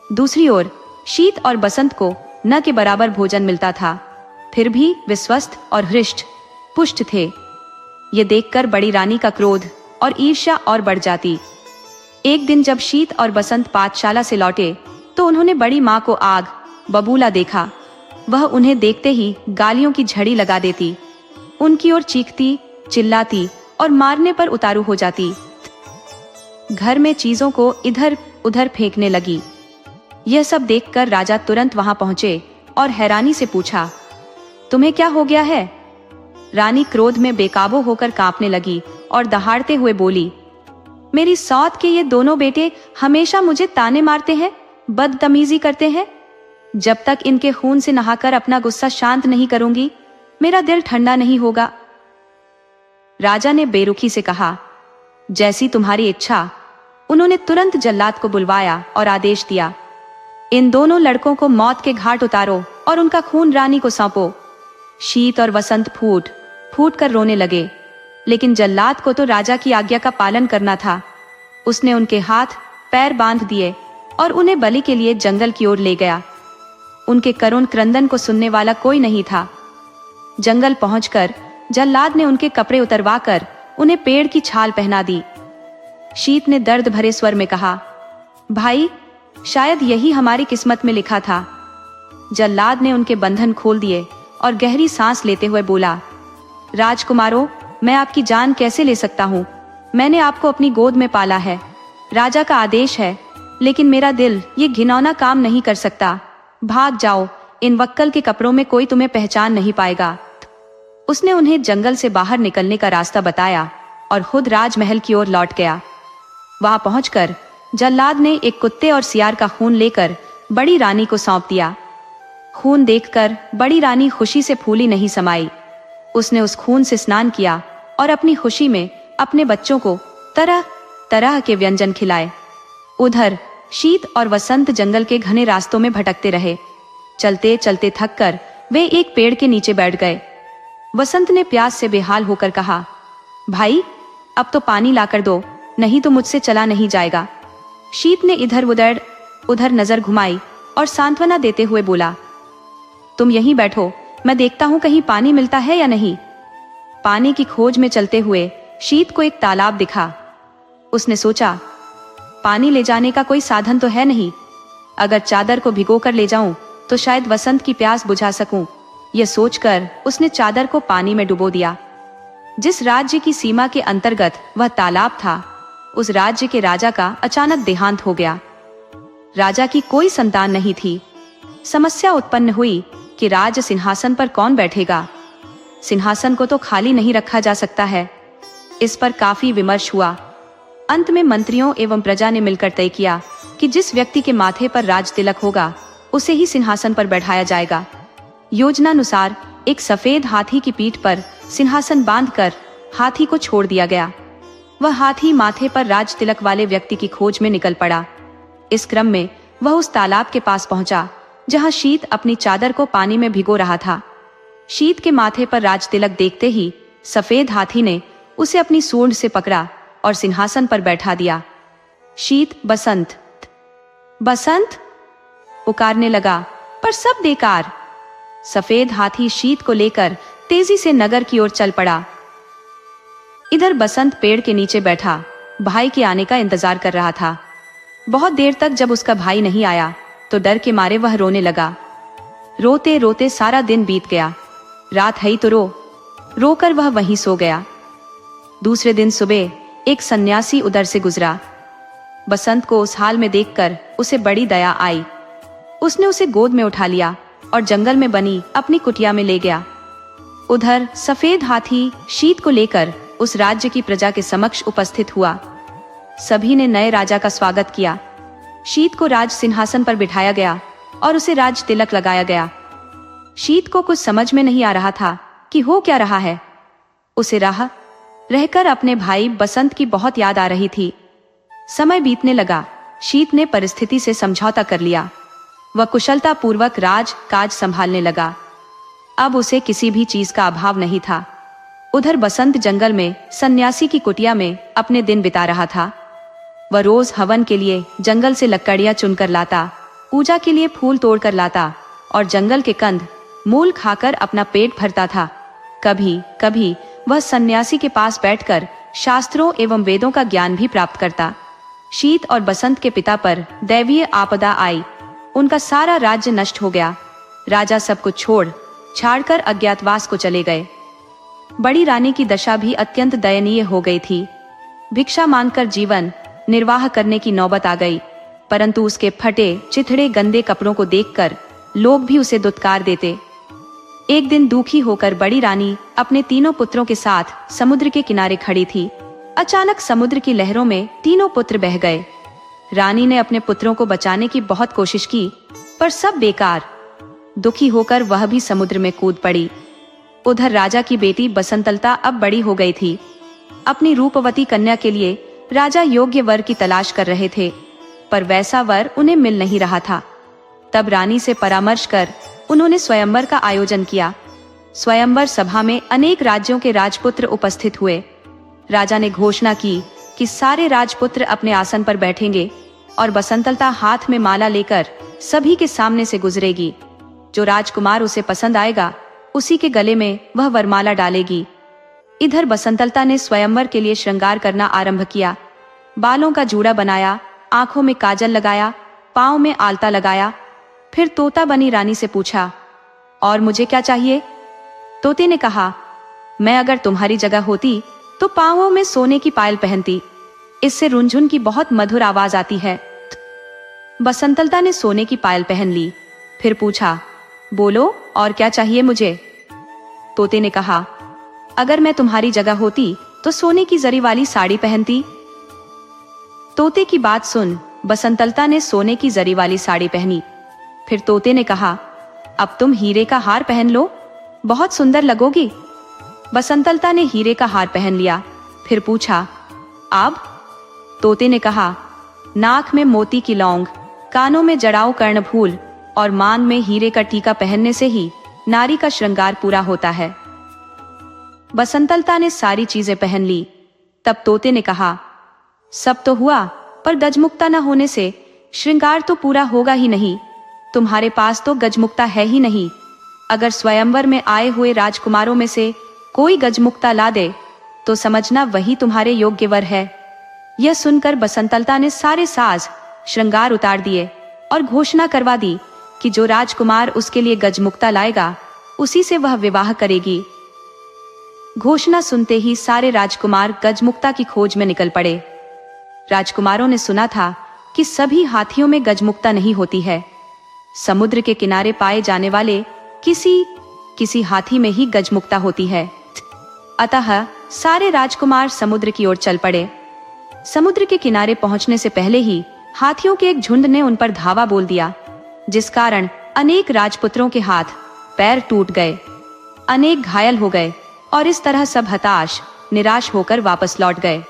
दूसरी ओर शीत और बसंत को न के बराबर भोजन मिलता था, फिर भी वे स्वस्थ और हृष्ट पुष्ट थे। ये देखकर बड़ी रानी का क्रोध और ईर्ष्या और बढ़ जाती। एक दिन जब शीत और बसंत पाठशाला से लौटे तो उन्होंने बड़ी माँ को आग बबूला देखा। वह उन्हें देखते ही गालियों की झड़ी लगा देती, उनकी ओर चीखती, चिल्लाती और मारने पर उतारू हो जाती। घर में चीजों को इधर उधर फेंकने लगी। यह सब देखकर राजा तुरंत वहां पहुंचे और हैरानी से पूछा, तुम्हें क्या हो गया है? रानी क्रोध में बेकाबू होकर कांपने लगी और दहाड़ते हुए बोली, मेरी सौत के ये दोनों बेटे हमेशा मुझे ताने मारते हैं, बदतमीजी करते हैं। जब तक इनके खून से नहाकर अपना गुस्सा शांत नहीं करूंगी, मेरा दिल ठंडा नहीं होगा। राजा ने बेरुखी से कहा, जैसी तुम्हारी इच्छा। उन्होंने तुरंत जल्लाद को बुलवाया और आदेश दिया, इन दोनों लड़कों को मौत के घाट उतारो और उनका खून रानी को सौंपो। शीत और वसंत फूट फूट कर रोने लगे, लेकिन जल्लाद को तो राजा की आज्ञा का पालन करना था। उसने उनके हाथ पैर बांध दिए और उन्हें बलि के लिए जंगल की ओर ले गया। उनके करुण क्रंदन को सुनने वाला कोई नहीं था। जंगल पहुंचकर जल्लाद ने उनके कपड़े उतरवाकर उन्हें पेड़ की छाल पहना दी। शीत ने दर्द भरे स्वर में कहा, भाई, शायद यही हमारी किस्मत में लिखा था। जल्लाद ने उनके बंधन खोल दिए और गहरी सांस लेते हुए बोला, राजकुमारों, मैं आपकी जान कैसे ले सकता हूँ? मैंने आपको अपनी गोद में पाला है। राजा का आदेश है, लेकिन मेरा दिल ये घिनौना काम नहीं कर सकता। भाग जाओ, इन वक्कल के कपड़ों में कोई तुम्हें पहचान नहीं पाएगा। उसने उन्हें जंगल से बाहर निकलने का रास्ता बताया और खुद राजमहल की ओर लौट गया। वहां पहुंचकर जल्लाद ने एक कुत्ते और सियार का खून लेकर बड़ी रानी को सौंप दिया। खून देखकर बड़ी रानी खुशी से फूली नहीं समाई। उसने उस खून से स्नान किया और अपनी खुशी में अपने बच्चों को तरह तरह के व्यंजन खिलाए। उधर शीत और वसंत जंगल के घने रास्तों में भटकते रहे। चलते चलते थककर वे एक पेड़ के नीचे बैठ गए। वसंत ने प्यास से बेहाल होकर कहा, भाई, अब तो पानी लाकर दो, नहीं तो मुझसे चला नहीं जाएगा। शीत ने इधर उधर नजर घुमाई और सांत्वना देते हुए बोला, तुम यहीं बैठो, मैं देखता हूं कहीं पानी मिलता है या नहीं। पानी की खोज में चलते हुए शीत को एक तालाब दिखा। उसने सोचा, पानी ले जाने का कोई साधन तो है नहीं। अगर चादर को भिगोकर ले जाऊं तो शायद वसंत की प्यास बुझा सकूं। यह सोचकर उसने चादर को पानी में डुबो दिया। जिस राज्य की सीमा के अंतर्गत वह तालाब था, उस राज्य के राजा का अचानक देहांत हो गया। राजा की कोई संतान नहीं थी। समस्या उत्पन्न हुई कि राज सिंहासन पर कौन बैठेगा। सिंहासन को तो खाली नहीं रखा जा सकता है। इस पर काफी विमर्श हुआ। अंत में मंत्रियों एवं प्रजा ने मिलकर तय किया कि जिस व्यक्ति के माथे पर राज तिलक होगा उसे ही सिंहासन पर बैठाया जाएगा। योजनानुसार एक सफेद हाथी की पीठ पर सिंहासन बांधकर हाथी को छोड़ दिया गया। वह हाथी माथे पर राज तिलक वाले व्यक्ति की खोज में निकल पड़ा। इस क्रम में वह उस तालाब के पास पहुंचा जहां शीत अपनी चादर को पानी में भिगो रहा था। शीत के माथे पर राज तिलक देखते ही सफेद हाथी ने उसे अपनी सूंड से पकड़ा और सिंहासन पर बैठा दिया। शीत बसंत बसंत पुकारने लगा, पर सब बेकार। सफेद हाथी शीत को लेकर तेजी से नगर की ओर चल पड़ा। इधर बसंत पेड़ के नीचे बैठा भाई के आने का इंतजार कर रहा था। बहुत देर तक जब उसका भाई नहीं आया तो डर के मारे वह रोने लगा। रोते रोते सारा दिन बीत गया। रात है ही तो रोकर वह वहीं सो गया। दूसरे दिन सुबह एक सन्यासी उधर से गुजरा। बसंत को उस हाल में देखकर उसे बड़ी दया आई। उसने उसे गोद में उठा लिया और जंगल में बनी अपनी कुटिया में ले गया। उधर सफेद हाथी शीत को लेकर उस राज्य की प्रजा के समक्ष उपस्थित हुआ। सभी ने नए राजा का स्वागत किया। शीत को राज सिंहासन पर बिठाया गया और उसे राज तिलक लगाया गया। शीत को कुछ समझ में नहीं आ रहा था कि हो क्या रहा है। उसे राह रहकर अपने भाई बसंत की बहुत याद आ रही थी। समय बीतने लगा। शीत ने परिस्थिति से समझौता कर लिया। वह कुशलता पूर्वक राज काज संभालने लगा। अब उसे किसी भी चीज का अभाव नहीं था। उधर बसंत जंगल में सन्यासी की कुटिया में अपने दिन बिता रहा था। वह रोज हवन के लिए जंगल से लकड़ियां चुनकर लाता, पूजा के लिए फूल तोड़कर लाता और जंगल के कंद मूल खाकर अपना पेट भरता था। कभी कभी वह सन्यासी के पास बैठकर शास्त्रों एवं वेदों का ज्ञान भी प्राप्त करता। शीत और बसंत के पिता पर दैवीय आपदा आई। उनका सारा राज्य नष्ट हो गया। राजा सब कुछ छोड़ छाड़कर अज्ञातवास को चले गए। बड़ी रानी की दशा भी अत्यंत दयनीय हो गई थी। भिक्षा मांगकर जीवन निर्वाह करने की नौबत आ गई, परंतु उसके फटे चिथड़े गंदे कपड़ों को देखकर लोग भी उसे दुत्कार देते। एक दिन दुखी होकर बड़ी रानी अपने तीनों पुत्रों के साथ समुद्र के किनारे खड़ी थी। अचानक समुद्र की लहरों में तीनों पुत्र बह गए। रानी ने अपने पुत्रों को बचाने की बहुत कोशिश की, पर सब बेकार। दुखी होकर वह भी समुद्र में कूद पड़ी। उधर राजा की बेटी बसंतलता अब बड़ी हो गई थी। अपनी रूपवती कन्या के लिए राजा योग्य वर की तलाश कर रहे थे, पर वैसा वर उन्हें मिल नहीं रहा था। तब रानी से परामर्श कर उन्होंने स्वयंवर का आयोजन किया। स्वयंवर सभा में अनेक राज्यों के राजपुत्र उपस्थित हुए। राजा ने घोषणा की कि सारे राजपुत्र अपने आसन पर बैठेंगे और बसंतलता हाथ में माला लेकर सभी के सामने से गुजरेगी। जो राजकुमार उसे पसंद आएगा उसी के गले में वह वरमाला डालेगी। इधर बसंतलता ने स्वयंवर के लिए श्रृंगार करना आरंभ किया। बालों का जूड़ा बनाया, आंखों में काजल लगाया, पांव में आलता लगाया। फिर तोता बनी रानी से पूछा, और मुझे क्या चाहिए? तोते ने कहा, मैं अगर तुम्हारी जगह होती तो पांवों में सोने की पायल पहनती। इससे रुनझुन की बहुत मधुर आवाज आती है। बसंतलता ने सोने की पायल पहन ली। फिर पूछा, बोलो और क्या चाहिए मुझे? तोते ने कहा, अगर मैं तुम्हारी जगह होती तो सोने की जरी वाली साड़ी पहनती। तोते की बात सुन बसंतलता ने सोने की जरी वाली साड़ी पहनी। फिर तोते ने कहा, अब तुम हीरे का हार पहन लो, बहुत सुंदर लगोगी। बसंतलता ने हीरे का हार पहन लिया। फिर पूछा, अब? तोते ने कहा, नाक में मोती की लौंग, कानों में जड़ाऊ कर्णफूल और मांग में हीरे का टीका पहनने से ही नारी का श्रृंगार पूरा होता है। बसंतलता ने सारी चीजें पहन ली। तब तोते ने कहा, सब तो हुआ, पर गजमुक्ता न होने से श्रृंगार तो पूरा होगा ही नहीं। तुम्हारे पास तो गजमुक्ता है ही नहीं। अगर स्वयंवर में आए हुए राजकुमारों में से कोई गजमुक्ता ला दे तो समझना वही तुम्हारे योग्य वर है। यह सुनकर बसंतलता ने सारे साज श्रृंगार उतार दिए और घोषणा करवा दी कि जो राजकुमार उसके लिए गजमुक्ता लाएगा उसी से वह विवाह करेगी। घोषणा सुनते ही सारे राजकुमार गजमुक्ता की खोज में निकल पड़े। राजकुमारों ने सुना था कि सभी हाथियों में गजमुक्ता नहीं होती है। समुद्र के किनारे पाए जाने वाले किसी हाथी में ही गजमुक्ता होती है। अतः सारे राजकुमार समुद्र की ओर चल पड़े। समुद्र के किनारे पहुंचने से पहले ही हाथियों के एक झुंड ने उन पर धावा बोल दिया, जिस कारण अनेक राजपुत्रों के हाथ पैर टूट गए, अनेक घायल हो गए और इस तरह सब हताश निराश होकर वापस लौट गए।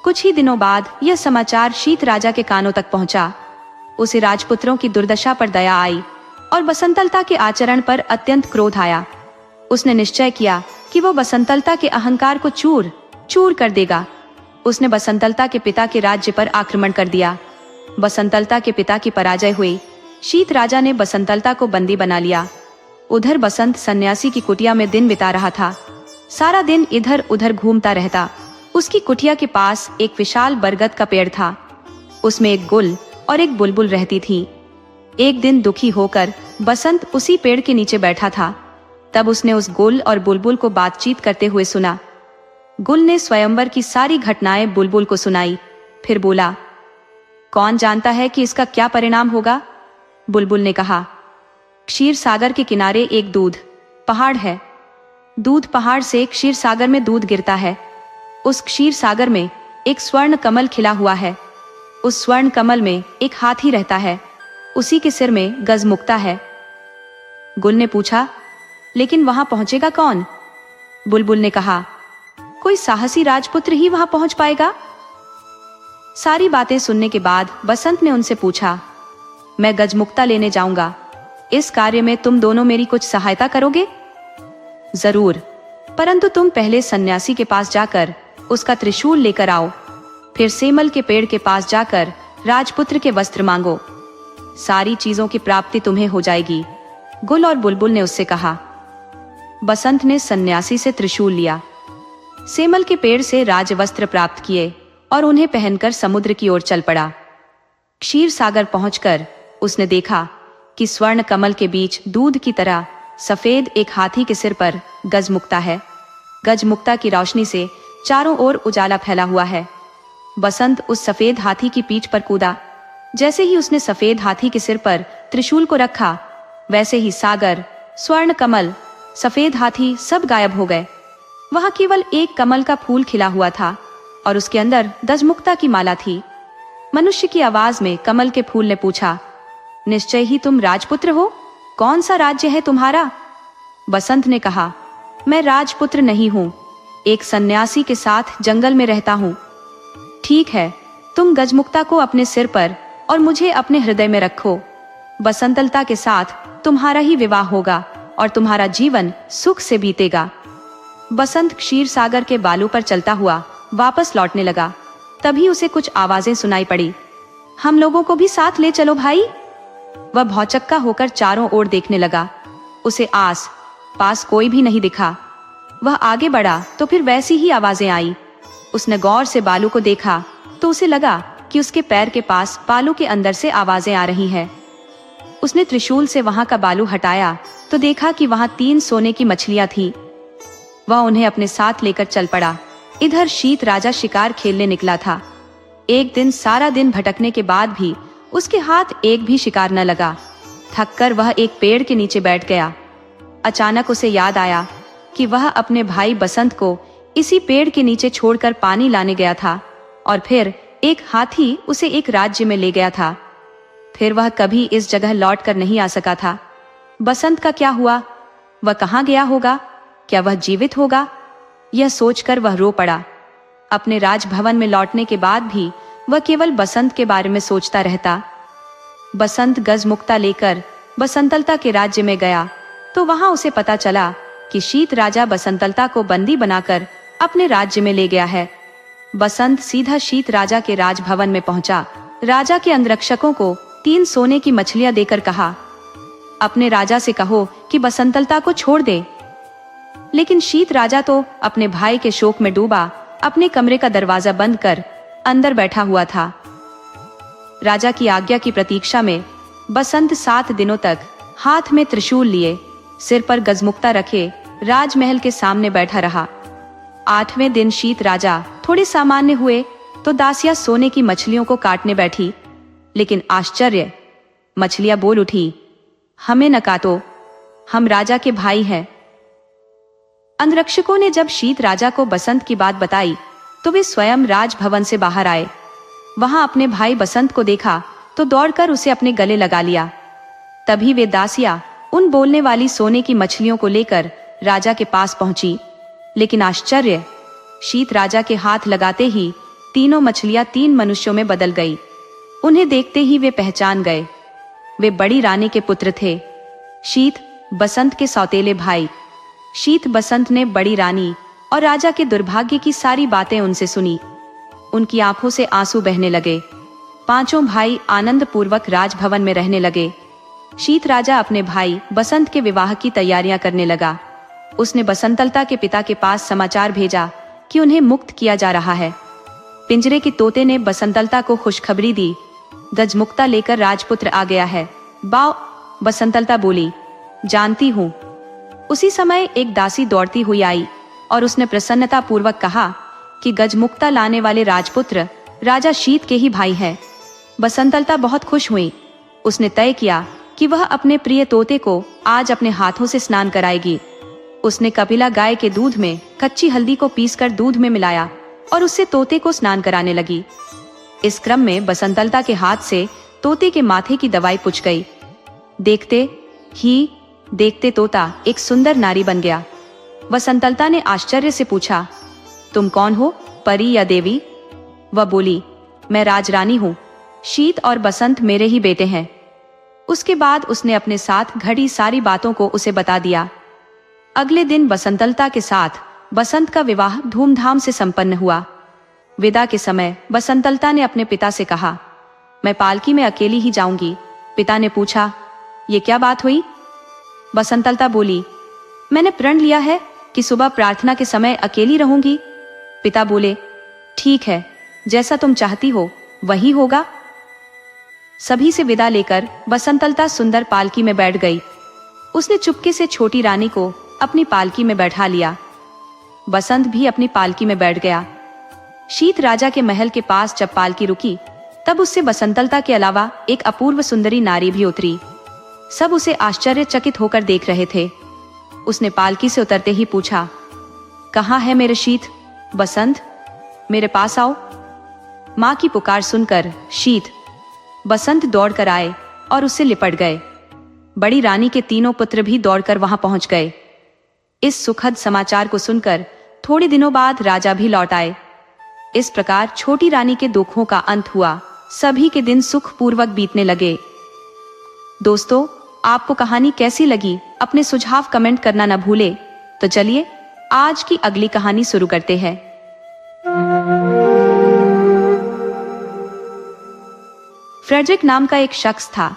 कुछ ही दिनों बाद यह समाचार शीत राजा के कानों तक पहुंचा। उसे राजपुत्रों की दुर्दशा पर दया आई और बसंतलता के आचरण पर अत्यंत क्रोध आया। उसने निश्चय किया कि वो बसंतलता के अहंकार को चूर चूर कर देगा। उसने बसंतलता के पिता के राज्य पर आक्रमण कर दिया। बसंतलता के पिता की पराजय हुई। शीत राजा ने बसंतलता को बंदी बना लिया। उधर बसंत सन्यासी की कुटिया में दिन बिता रहा था। सारा दिन इधर उधर घूमता रहता। उसकी कुटिया के पास एक विशाल बरगद का पेड़ था। उसमें एक गुल और एक बुलबुल रहती थी। एक दिन दुखी होकर बसंत उसी पेड़ के नीचे बैठा था। तब उसने उस गुल और बुलबुल को बातचीत करते हुए सुना। गुल ने स्वयंवर की सारी घटनाएं बुलबुल को सुनाई, फिर बोला, कौन जानता है कि इसका क्या परिणाम होगा? बुलबुल ने कहा, क्षीर सागर के किनारे एक दूध पहाड़ है। दूध पहाड़ से क्षीर सागर में दूध गिरता है। उस क्षीर सागर में एक स्वर्ण कमल खिला हुआ है। उस स्वर्ण कमल में एक हाथी रहता है। उसी के सिर में गजमुक्ता है। गुल ने पूछा, लेकिन वहां पहुंचेगा कौन? बुलबुल ने कहा, कोई साहसी राजपुत्र ही वहां पहुंच पाएगा। सारी बातें सुनने के बाद बसंत ने उनसे पूछा, मैं गजमुक्ता लेने जाऊंगा, इस कार्य में तुम दोनों मेरी कुछ सहायता करोगे? जरूर, परंतु तुम पहले सन्यासी के पास जाकर उसका त्रिशूल लेकर आओ, फिर सेमल के पेड़ के पास जाकर राजपुत्र के वस्त्र मांगो। सारी चीजों की प्राप्ति तुम्हें हो जाएगी। गुल और बुलबुल ने उससे कहा। बसंत ने सन्यासी से त्रिशूल लिया, सेमल के पेड़ से राजवस्त्र प्राप्त किए और उन्हें पहनकर समुद्र की ओर चल पड़ा। क्षीर सागर पहुंचकर उसने देखा कि स्वर्ण कमल के बीच दूध की तरह सफेद एक हाथी के सिर पर गजमुक्ता है। गजमुक्ता की रोशनी से चारों ओर उजाला फैला हुआ है। बसंत उस सफेद हाथी की पीठ पर कूदा। जैसे ही उसने सफेद हाथी के सिर पर त्रिशूल को रखा, वैसे ही सागर, स्वर्ण कमल, सफेद हाथी सब गायब हो गए। वहां केवल एक कमल का फूल खिला हुआ था और उसके अंदर गजमुक्ता की माला थी। मनुष्य की आवाज में कमल के फूल ने पूछा, निश्चय ही तुम राजपुत्र हो? कौन सा राज्य है तुम्हारा? बसंत ने कहा, मैं राजपुत्र नहीं हूं, एक सन्यासी के साथ जंगल में रहता हूं। ठीक है, तुम गजमुक्ता को अपने सिर पर और मुझे अपने हृदय में रखो। बसंतलता के साथ तुम्हारा ही विवाह होगा और तुम्हारा जीवन सुख से बीतेगा। बसंत क्षीर सागर के बालू पर चलता हुआ वापस लौटने लगा। तभी उसे कुछ आवाजें सुनाई पड़ी। हम लोगों को भी साथ ले चलो भाई। वह भौचक्का होकर चारों ओर देखने लगा। उसे आस पास कोई भी नहीं दिखा। वह आगे बढ़ा तो फिर वैसी ही आवाजें आई। उसने गौर से बालू को देखा तो उसे लगा कि उसके पैर के पास बालू के अंदर से आवाजें आ रही हैं। उसने त्रिशूल से वहां का बालू हटाया तो देखा कि वहां 3 सोने की मछलियां थीं। वह उन्हें अपने साथ लेकर चल पड़ा। इधर शीत राजा शिकार खेलने निकला था। एक दिन सारा दिन भटकने के बाद भी उसके हाथ एक भी शिकार न लगा। थककर वह एक पेड़ के नीचे बैठ गया। अचानक उसे याद आया कि वह अपने भाई बसंत को इसी पेड़ के नीचे छोड़कर पानी लाने गया था और फिर एक हाथी उसे एक राज्य में ले गया था। फिर वह कभी इस जगह लौट कर नहीं आ सका था। बसंत का क्या हुआ? वह कहाँ गया होगा? क्या वह जीवित होगा? यह सोचकर वह रो पड़ा। अपने राजभवन में लौटने के बाद भी वह केवल बसंत के बारे में सोचता रहता। बसंत गजमुक्ता लेकर बसंतलता के राज्य में गया तो वहां उसे पता चला कि शीत राजा बसंतलता को बंदी बनाकर अपने राज्य में ले गया है। बसंत सीधा शीत राजा के राजभवन में पहुंचा। राजा के अंगरक्षकों को 3 सोने की मछलियां देकर कहा, अपने राजा से कहो कि बसंतलता को छोड़ दे। लेकिन शीत राजा तो अपने भाई के शोक में डूबा अपने कमरे का दरवाजा बंद कर अंदर बैठा हुआ था। राजा की आज्ञा की प्रतीक्षा में बसंत 7 दिनों तक हाथ में त्रिशूल लिए, सिर पर गजमुक्ता रखे राजमहल के सामने बैठा रहा। 8वें दिन शीत राजा थोड़े सामान्य हुए तो दासियां सोने की मछलियों को काटने बैठी। लेकिन आश्चर्य, मछलियां बोल उठी, हमें न काटो, हम राजा के भाई हैं। अंगरक्षकों ने जब शीत राजा को बसंत की बात बताई तो वे स्वयं राजभवन से बाहर आए। वहां अपने भाई बसंत को देखा तो दौड़कर उसे अपने गले लगा लिया। तभी वे दासियां उन बोलने वाली सोने की मछलियों को लेकर राजा के पास पहुंची। लेकिन आश्चर्य, शीत राजा के हाथ लगाते ही तीनों मछलियां 3 मनुष्यों में बदल गई। उन्हें देखते ही वे पहचान गए। वे बड़ी रानी के पुत्र थे, शीत बसंत के सौतेले भाई। शीत बसंत ने बड़ी रानी और राजा के दुर्भाग्य की सारी बातें उनसे सुनी। उनकी आंखों से आंसू बहने लगे। 5 भाई आनंद पूर्वक राजभवन में रहने लगे। शीत राजा अपने भाई बसंत के विवाह की तैयारियां करने लगा। उसने बसंतलता के पिता के पास समाचार भेजा कि उन्हें मुक्त किया जा रहा है। पिंजरे के तोते ने बसंतलता को खुशखबरी दी, गजमुक्ता लेकर राजपुत्र आ गया है। बाव, बसंतलता बोली, जानती हूँ। उसी समय एक दासी दौड़ती हुई आई और उसने प्रसन्नता पूर्वक कहा कि गजमुक्ता लाने वाले राजपुत्र राजा शीत के ही भाई है। बसंतलता बहुत खुश हुई। उसने तय किया कि वह अपने प्रिय तोते को आज अपने हाथों से स्नान कराएगी। उसने कपिला गाय के दूध में कच्ची हल्दी को पीसकर दूध में मिलाया और उससे तोते को स्नान कराने लगी। इस क्रम में बसंतलता के हाथ से तोते के माथे की दवाई पुछ गई। देखते तोता एक सुंदर नारी बन गया। बसंतलता ने आश्चर्य से पूछा, तुम कौन हो, परी या देवी? वह बोली, मैं राजरानी हूँ। शीत और बसंत मेरे ही बेटे हैं। उसके बाद उसने अपने साथ घड़ी सारी बातों को उसे बता दिया। अगले दिन बसंतलता के साथ बसंत का विवाह धूमधाम से संपन्न हुआ। विदा के समय बसंतलता ने अपने पिता से कहा, मैं पालकी में अकेली ही जाऊंगी। पिता ने पूछा, ये क्या बात हुई? बसंतलता बोली, मैंने प्रण लिया है कि सुबह प्रार्थना के समय अकेली रहूंगी। पिता बोले, ठीक है, जैसा तुम चाहती हो वही होगा। सभी से विदा लेकर बसंतलता सुंदर पालकी में बैठ गई। उसने चुपके से छोटी रानी को अपनी पालकी में बैठा लिया। बसंत भी अपनी पालकी में बैठ गया। शीत राजा के महल के पास जब पालकी रुकी, तब उससे बसंतलता के अलावा एक अपूर्व सुंदरी नारी भी उतरी। सब उसे आश्चर्यचकित होकर देख रहे थे। उसने पालकी से उतरते ही पूछा, कहाँ है मेरे शीत? बसंत, मेरे पास आओ। माँ की पुकार सुनकर शीत, बसंत दौड़कर आए और उससे लिपट गए। बड़ी रानी के तीनों पुत्र भी दौड़कर वहां पहुंच गए। इस सुखद समाचार को सुनकर थोड़े दिनों बाद राजा भी लौट आए। इस प्रकार छोटी रानी के दुखों का अंत हुआ। सभी के दिन सुखपूर्वक बीतने लगे। दोस्तों, आपको कहानी कैसी लगी? अपने सुझाव कमेंट करना न भूले। तो चलिए आज की अगली कहानी शुरू करते हैं। फ्रेडरिक नाम का एक शख्स था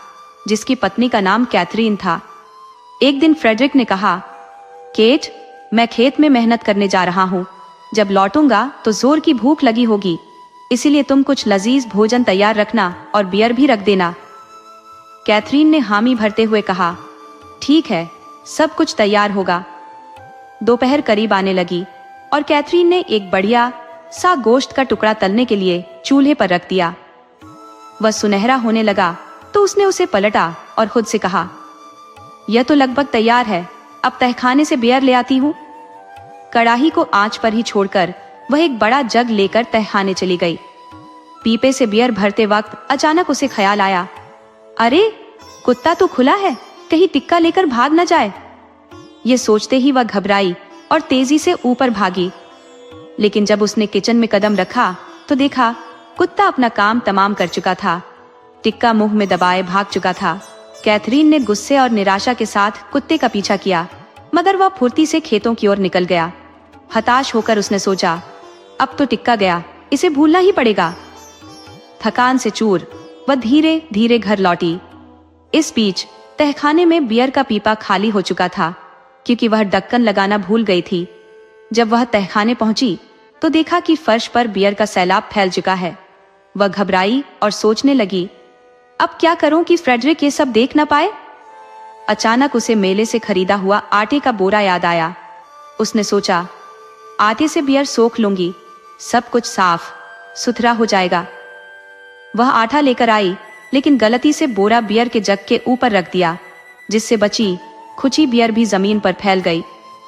जिसकी पत्नी का नाम कैथरीन था। एक दिन फ्रेडरिक ने कहा, केट, मैं खेत में मेहनत करने जा रहा हूँ। जब लौटूंगा तो जोर की भूख लगी होगी, इसीलिए तुम कुछ लजीज भोजन तैयार रखना और बियर भी रख देना। कैथरीन ने हामी भरते हुए कहा, ठीक है, सब कुछ तैयार होगा। दोपहर करीब आने लगी और कैथरीन ने एक बढ़िया सा गोश्त का टुकड़ा तलने के लिए चूल्हे पर रख दिया। वह सुनहरा होने लगा तो उसने उसे पलटा और खुद से कहा, यह तो लगभग तैयार है, अब तहखाने से बियर ले आती हूँ। कड़ाही को आंच पर ही छोड़कर वह एक बड़ा जग लेकर तहखाने चली गई। पीपे से बियर भरते वक्त अचानक उसे ख्याल आया, अरे कुत्ता तो खुला है, कहीं टिक्का लेकर भाग न जाए। ये सोचते ही वह घबराई और तेजी से ऊपर भागी। लेकिन जब उसने किचन में कदम रखा तो देखा कुत्ता अपना काम तमाम कर चुका था। टिक्का मुंह में दबाए भाग चुका था। कैथरीन ने गुस्से और निराशा के साथ कुत्ते का पीछा किया, मगर वह फुर्ती से खेतों की ओर निकल गया। हताश होकर उसने सोचा, अब तो टिक्का गया, इसे भूलना ही पड़ेगा। थकान से चूर वह धीरे धीरे घर लौटी। इस बीच तहखाने में बियर का पीपा खाली हो चुका था, क्योंकि वह ढक्कन लगाना भूल गई थी। जब वह तहखाने पहुंची तो देखा कि फर्श पर बियर का सैलाब फैल चुका है। वह घबराई और सोचने लगी, अब क्या करूं कि फ्रेडरिक ये सब देख न पाए। अचानक उसे मेले से खरीदा हुआ आटे का बोरा याद आया। उसने सोचा, आटे से बियर सोख लूंगी, सब कुछ साफ सुथरा हो जाएगा। वह आटा लेकर आई, लेकिन गलती से बोरा बियर के जग के ऊपर रख दिया, जिससे बची खुची बियर भी जमीन पर फैल गई।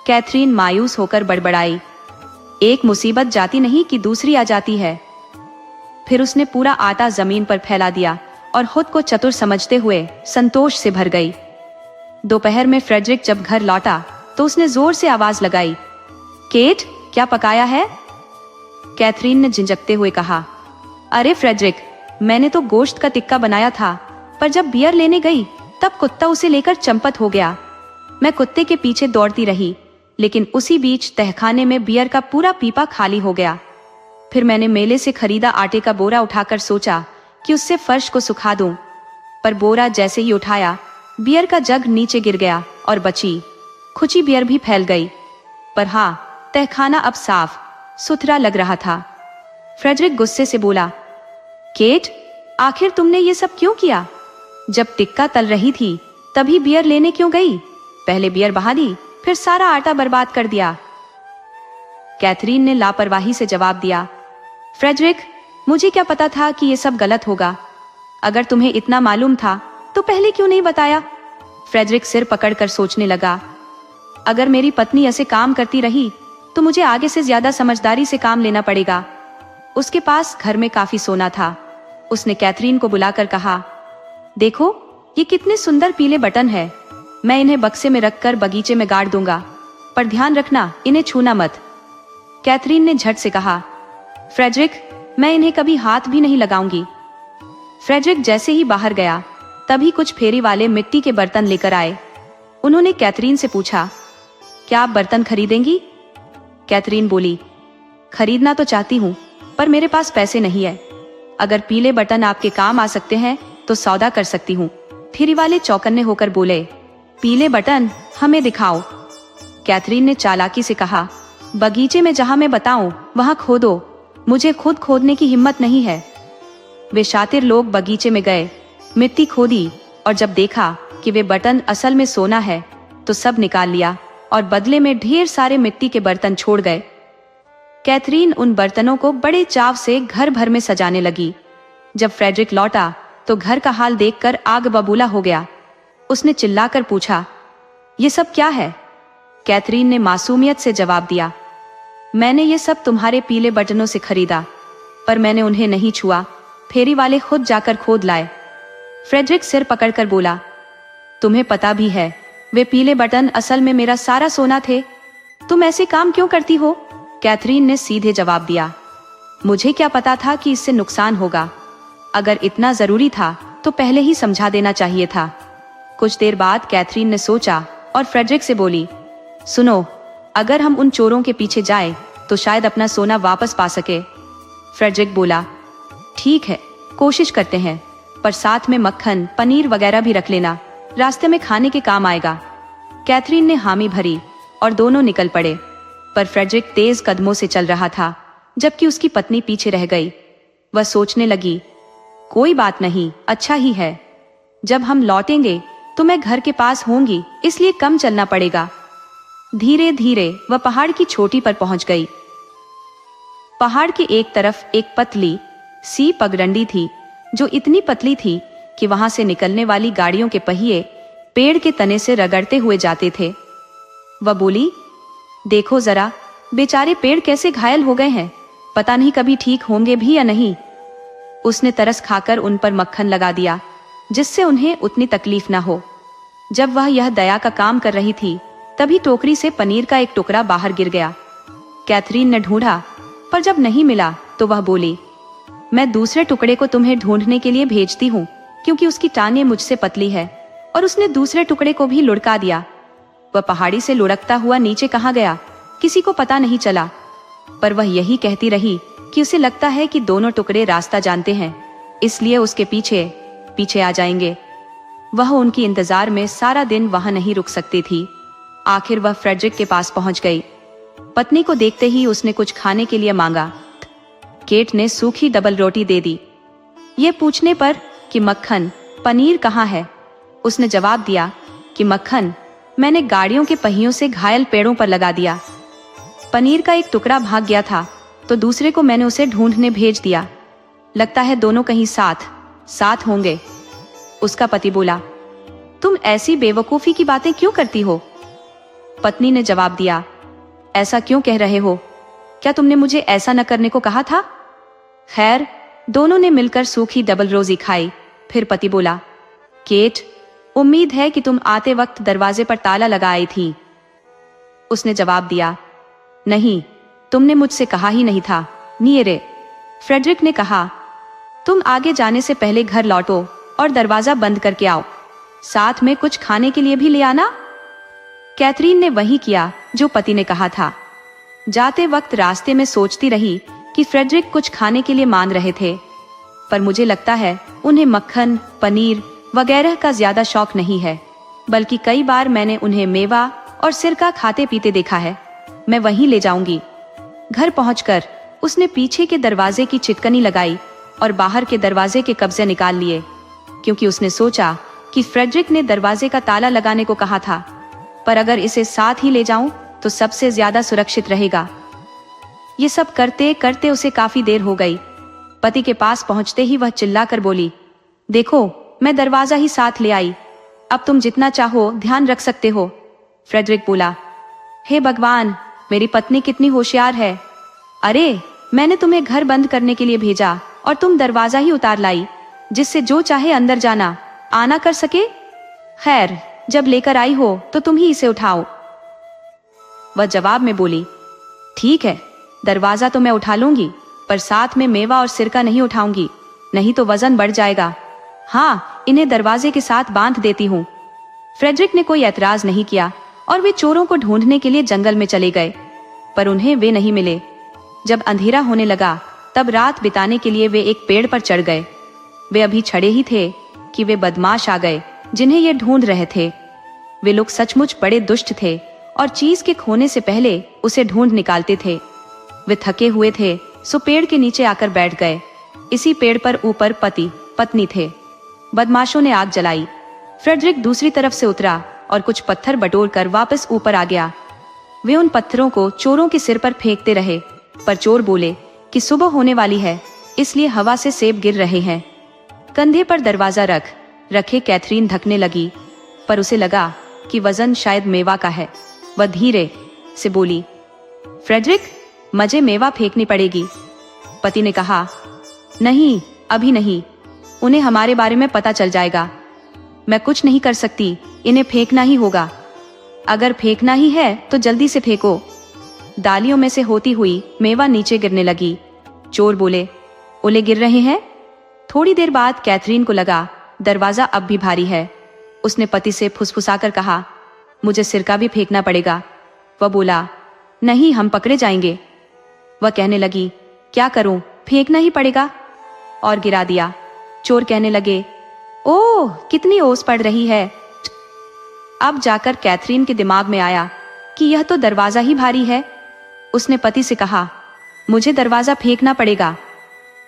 कैथरीन मायूस होकर बड़बड़ाई, एक मुसीबत जाती नहीं कि दूसरी आ जाती है। फिर उसने पूरा आटा जमीन पर फैला दिया और खुद को चतुर समझते हुए संतोष से भर गई। दोपहर में फ्रेडरिक जब घर लौटा तो उसने जोर से आवाज लगाई, केट, क्या पकाया है? कैथरीन ने झिंझकते हुए कहा, अरे फ्रेडरिक, मैंने तो गोश्त का टिक्का बनाया था, पर जब बियर लेने गई तब कुत्ता उसे लेकर चंपत हो गया। मैं कुत्ते के पीछे दौड़ती रही, लेकिन उसी बीच तहखाने में बियर का पूरा पीपा खाली हो गया। फिर मैंने मेले से खरीदा आटे का बोरा उठाकर सोचा कि उससे फर्श को सुखा दूं, पर बोरा जैसे ही उठाया, बियर का जग नीचे गिर गया और बची खुची बियर भी फैल गई। पर हाँ, तहखाना अब साफ सुथरा लग रहा था। फ्रेडरिक गुस्से से बोला, केट, आखिर तुमने ये सब क्यों किया? जब टिक्का तल रही थी तभी बियर लेने क्यों गई? पहले बियर बहा दी, फिर सारा आटा बर्बाद कर दिया। कैथरीन ने लापरवाही से जवाब दिया, फ्रेडरिक, मुझे क्या पता था कि ये सब गलत होगा। अगर तुम्हें इतना मालूम था तो पहले क्यों नहीं बताया? फ्रेडरिक सिर पकड़कर सोचने लगा। अगर मेरी पत्नी ऐसे काम करती रही तो मुझे आगे से ज्यादा समझदारी से काम लेना पड़ेगा। उसके पास घर में काफी सोना था। उसने कैथरीन को बुलाकर कहा, देखो ये कितने सुंदर पीले बटन है। मैं इन्हें बक्से में रखकर बगीचे में गाड़ दूंगा, पर ध्यान रखना इन्हें छूना मत। कैथरीन ने झट से कहा, फ्रेडरिक, मैं इन्हें कभी हाथ भी नहीं लगाऊंगी। फ्रेडरिक जैसे ही बाहर गया तभी कुछ फेरी वाले मिट्टी के बर्तन लेकर आए। उन्होंने कैथरीन से पूछा, क्या आप बर्तन खरीदेंगी? कैथरीन बोली, खरीदना तो चाहती हूँ, पर मेरे पास पैसे नहीं है। अगर पीले बटन आपके काम आ सकते हैं तो सौदा कर सकती हूँ। फेरी वाले चौकन्ने होकर बोले, पीले बटन हमें दिखाओ। कैथरीन ने चालाकी से कहा, बगीचे में जहां मैं बताऊं वहां खोदो, मुझे खुद खोदने की हिम्मत नहीं है। वे शातिर लोग बगीचे में गए, मिट्टी खोदी और जब देखा कि वे बटन असल में सोना है तो सब निकाल लिया और बदले में ढेर सारे मिट्टी के बर्तन छोड़ गए। कैथरीन उन बर्तनों को बड़े चाव से घर भर में सजाने लगी। जब फ्रेडरिक लौटा तो घर का हाल देखकर आग बबूला हो गया। उसने चिल्लाकर पूछा, ये सब क्या है? कैथरीन ने मासूमियत से जवाब दिया, मैंने ये सब तुम्हारे पीले बटनों से खरीदा, पर मैंने उन्हें नहीं छुआ। फेरी वाले खुद जाकर खोद लाए। फ्रेडरिक सिर पकड़कर बोला, तुम्हें पता भी है वे पीले बटन असल में मेरा सारा सोना थे। तुम ऐसे काम क्यों करती हो? कैथरीन ने सीधे जवाब दिया, मुझे क्या पता था कि इससे नुकसान होगा। अगर इतना जरूरी था तो पहले ही समझा देना चाहिए था। कुछ देर बाद कैथरीन ने सोचा और फ्रेडरिक से बोली, सुनो, अगर हम उन चोरों के पीछे जाए तो शायद अपना सोना वापस पा सके। फ्रेडरिक बोला, ठीक है, कोशिश करते हैं, पर साथ में मक्खन, पनीर वगैरह भी रख लेना, रास्ते में खाने के काम आएगा। कैथरीन ने हामी भरी और दोनों निकल पड़े, पर फ्रेडरिक तेज कदमों से चल रहा था, जबकि उसकी पत्नी पीछे रह गई। वह सोचने लगी, कोई बात नहीं, अच्छा ही है। जब हम लौटेंगे तो मैं घर के पास होंगी, इसलिए कम चलना पड़ेगा। धीरे धीरे वह पहाड़ की चोटी पर पहुंच गई। पहाड़ के एक तरफ एक पतली सी पगडंडी थी, जो इतनी पतली थी कि वहां से निकलने वाली गाड़ियों के पहिए पेड़ के तने से रगड़ते हुए जाते थे। वह बोली, देखो जरा, बेचारे पेड़ कैसे घायल हो गए हैं, पता नहीं कभी ठीक होंगे भी या नहीं। उसने तरस खाकर उन पर मक्खन लगा दिया, जिससे उन्हें उतनी तकलीफ न हो। जब वह यह दया का काम कर रही थी तभी टोकरी से पनीर का एक टुकड़ा बाहर गिर गया। कैथरीन ने ढूंढा, पर जब नहीं मिला तो वह बोली, मैं दूसरे टुकड़े को तुम्हें ढूंढने के लिए भेजती हूँ, क्योंकि उसकी टांगें मुझसे पतली है। और उसने दूसरे टुकड़े को भी लुढ़का दिया। वह पहाड़ी से लुढ़कता हुआ नीचे कहाँ गया किसी को पता नहीं चला, पर वह यही कहती रही कि उसे लगता है कि दोनों टुकड़े रास्ता जानते हैं, इसलिए उसके पीछे पीछे आ जाएंगे। वह उनकी इंतजार में सारा दिन वहां नहीं रुक सकती थी। आखिर वह फ्रेडरिक के पास पहुंच गई। पत्नी को देखते ही उसने कुछ खाने के लिए मांगा। केट ने सूखी डबल रोटी दे दी। ये पूछने पर कि मक्खन, पनीर कहाँ है, उसने जवाब दिया कि मक्खन मैंने गाड़ियों के पहियों से घायल पेड़ों पर लगा दिया। पनीर का एक टुकड़ा भाग गया था तो दूसरे को मैंने उसे ढूंढने भेज दिया। लगता है दोनों कहीं साथ होंगे। उसका पति बोला, तुम ऐसी बेवकूफी की बातें क्यों करती हो? पत्नी ने जवाब दिया, ऐसा क्यों कह रहे हो? क्या तुमने मुझे ऐसा न करने को कहा था? खैर, दोनों ने मिलकर सूखी डबल रोटी खाई। फिर पति बोला, केट, उम्मीद है कि तुम आते वक्त दरवाजे पर ताला लगा आई थी। उसने जवाब दिया, नहीं, तुमने मुझसे कहा ही नहीं था। नियरे, फ्रेडरिक ने कहा, तुम आगे जाने से पहले घर लौटो और दरवाजा बंद करके आओ। साथ में कुछ खाने के लिए भी ले आना। कैथरीन ने वही किया जो पति ने कहा था। जाते वक्त रास्ते में सोचती रही कि फ्रेडरिक कुछ खाने के लिए मांग रहे थे, पर मुझे लगता है उन्हें मक्खन, पनीर वगैरह का ज्यादा शौक नहीं है, बल्कि कई बार मैंने उन्हें मेवा और सिरका खाते पीते देखा है। मैं वहीं ले जाऊंगी। घर पहुंचकर उसने पीछे के दरवाजे की चिटकनी लगाई और बाहर के दरवाजे के कब्जे निकाल लिए। क्योंकि उसने सोचा कि फ्रेडरिक ने दरवाजे का ताला लगाने को कहा था, पर अगर इसे साथ ही ले जाऊं तो सबसे ज्यादा सुरक्षित रहेगा। ये सब करते करते उसे काफी देर हो गई। पति के पास पहुंचते ही वह चिल्लाकर बोली, देखो मैं दरवाजा ही साथ ले आई, अब तुम जितना चाहो ध्यान रख सकते हो। फ्रेडरिक बोला, हे भगवान, मेरी पत्नी कितनी होशियार है। अरे मैंने तुम्हें घर बंद करने के लिए भेजा और तुम दरवाजा ही उतार लाई, जिससे जो चाहे अंदर जाना आना कर सके। खैर, जब लेकर आई हो तो तुम ही इसे उठाओ। वह जवाब में बोली, ठीक है, दरवाजा तो मैं उठा लूंगी, पर साथ में मेवा और सिरका नहीं उठाऊंगी, नहीं तो वजन बढ़ जाएगा। हाँ, इन्हें दरवाजे के साथ बांध देती हूँ। फ्रेडरिक ने कोई ऐतराज नहीं किया और वे चोरों को ढूंढने के लिए जंगल में चले गए, पर उन्हें वे नहीं मिले। जब अंधेरा होने लगा तब रात बिताने के लिए वे एक पेड़ पर चढ़ गए। वे अभी चढ़े ही थे कि वे बदमाश आ गए जिन्हें ये ढूंढ रहे थे। वे लोग सचमुच बड़े दुष्ट थे और चीज के खोने से पहले उसे ढूंढ निकालते थे। वे थके हुए थे सो पेड़ के नीचे आकर बैठ गए। इसी पेड़ पर ऊपर पति पत्नी थे। बदमाशों ने आग जलाई। फ्रेडरिक दूसरी तरफ से उतरा और कुछ पत्थर बटोरकर वापस ऊपर आ गया। वे उन पत्थरों को चोरों के सिर पर फेंकते रहे, पर चोर बोले कि सुबह होने वाली है, इसलिए हवा से सेब गिर रहे हैं। कंधे पर दरवाजा रखे कैथरीन धकने लगी, पर उसे लगा कि वजन शायद मेवा का है। वह धीरे से बोली, फ्रेडरिक, मुझे मेवा फेंकनी पड़ेगी। पति ने कहा, नहीं, अभी नहीं, उन्हें हमारे बारे में पता चल जाएगा। मैं कुछ नहीं कर सकती, इन्हें फेंकना ही होगा। अगर फेंकना ही है तो जल्दी से फेंको। डालियों में से होती हुई मेवा नीचे गिरने लगी। चोर बोले, ओले गिर रहे हैं। थोड़ी देर बाद कैथरीन को लगा दरवाजा अब भी भारी है। उसने पति से फुसफुसाकर कहा, मुझे सिरका भी फेंकना पड़ेगा। वह बोला, नहीं, हम पकड़े जाएंगे। वह कहने लगी, क्या करूं, फेंकना ही पड़ेगा, और गिरा दिया। चोर कहने लगे, ओह, कितनी ओस पड़ रही है। अब जाकर कैथरीन के दिमाग में आया कि यह तो दरवाजा ही भारी है। उसने पति से कहा, मुझे दरवाजा फेंकना पड़ेगा।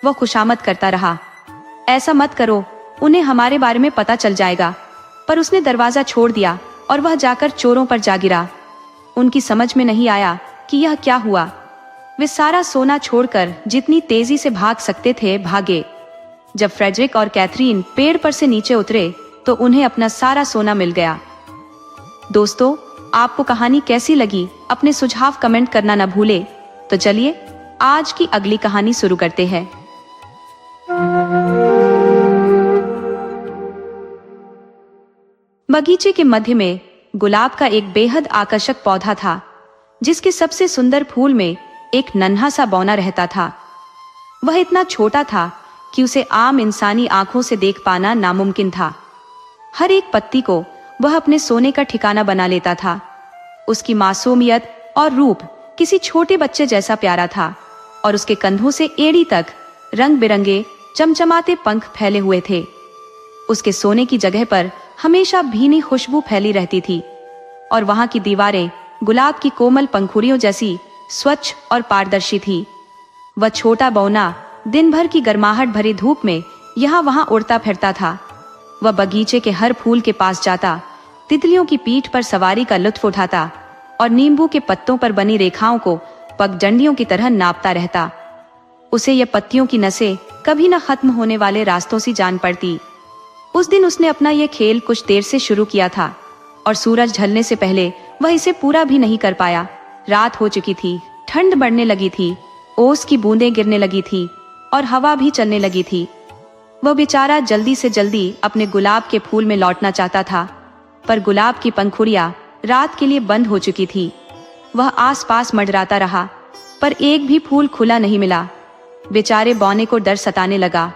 वह खुशामद करता रहा, ऐसा मत करो, उन्हें हमारे बारे में पता चल जाएगा। पर उसने दरवाजा छोड़ दिया और वह जाकर चोरों पर जा गिरा। उनकी समझ में नहीं आया कि यह क्या हुआ। वे सारा सोना छोड़कर जितनी तेजी से भाग सकते थे भागे। जब फ्रेडरिक और कैथरीन पेड़ पर से नीचे उतरे तो उन्हें अपना सारा सोना मिल गया। दोस्तों, आपको कहानी कैसी लगी अपने सुझाव कमेंट करना न भूले। तो चलिए आज की अगली कहानी शुरू करते हैं। बगीचे के मध्य में गुलाब का एक बेहद आकर्षक पौधा था, जिसके सबसे सुंदर फूल में एक नन्हा सा बौना रहता था। वह इतना छोटा था कि उसे आम इंसानी आंखों से देख पाना नामुमकिन था। हर एक पत्ती को वह अपने सोने का ठिकाना बना लेता था। उसकी मासूमियत और रूप किसी छोटे बच्चे जैसा प्यारा था और उसके कंधों से एड़ी तक रंग बिरंगे चमचमाते पंख फैले हुए थे। उसके सोने की जगह पर हमेशा भीनी खुशबू फैली रहती थी और वहां की दीवारें गुलाब की कोमल पंखुड़ियों जैसी स्वच्छ और पारदर्शी थी। वह छोटा बौना दिन भर की गर्माहट भरी धूप में यहाँ वहां उड़ता फिरता था। वह बगीचे के हर फूल के पास जाता, तितलियों की पीठ पर सवारी का लुत्फ उठाता और नींबू के पत्तों पर बनी रेखाओं को पगडंडियों की तरह नापता रहता। उसे ये पत्तियों की नसें कभी न खत्म होने वाले रास्तों सी जान पड़ती। उस दिन उसने अपना ये खेल कुछ देर से शुरू किया था और सूरज ढलने से पहले वह इसे पूरा भी नहीं कर पाया। रात हो चुकी थी, ठंड बढ़ने लगी थी, ओस की बूंदें गिरने लगी थी और हवा भी चलने लगी थी। वह बेचारा जल्दी से जल्दी अपने गुलाब के फूल में लौटना चाहता था, पर गुलाब की पंखुड़ियां रात के लिए बंद हो चुकी थी। वह आसपास मंडराता रहा, पर एक भी फूल खुला नहीं मिला। बेचारे बौने को डर सताने लगा।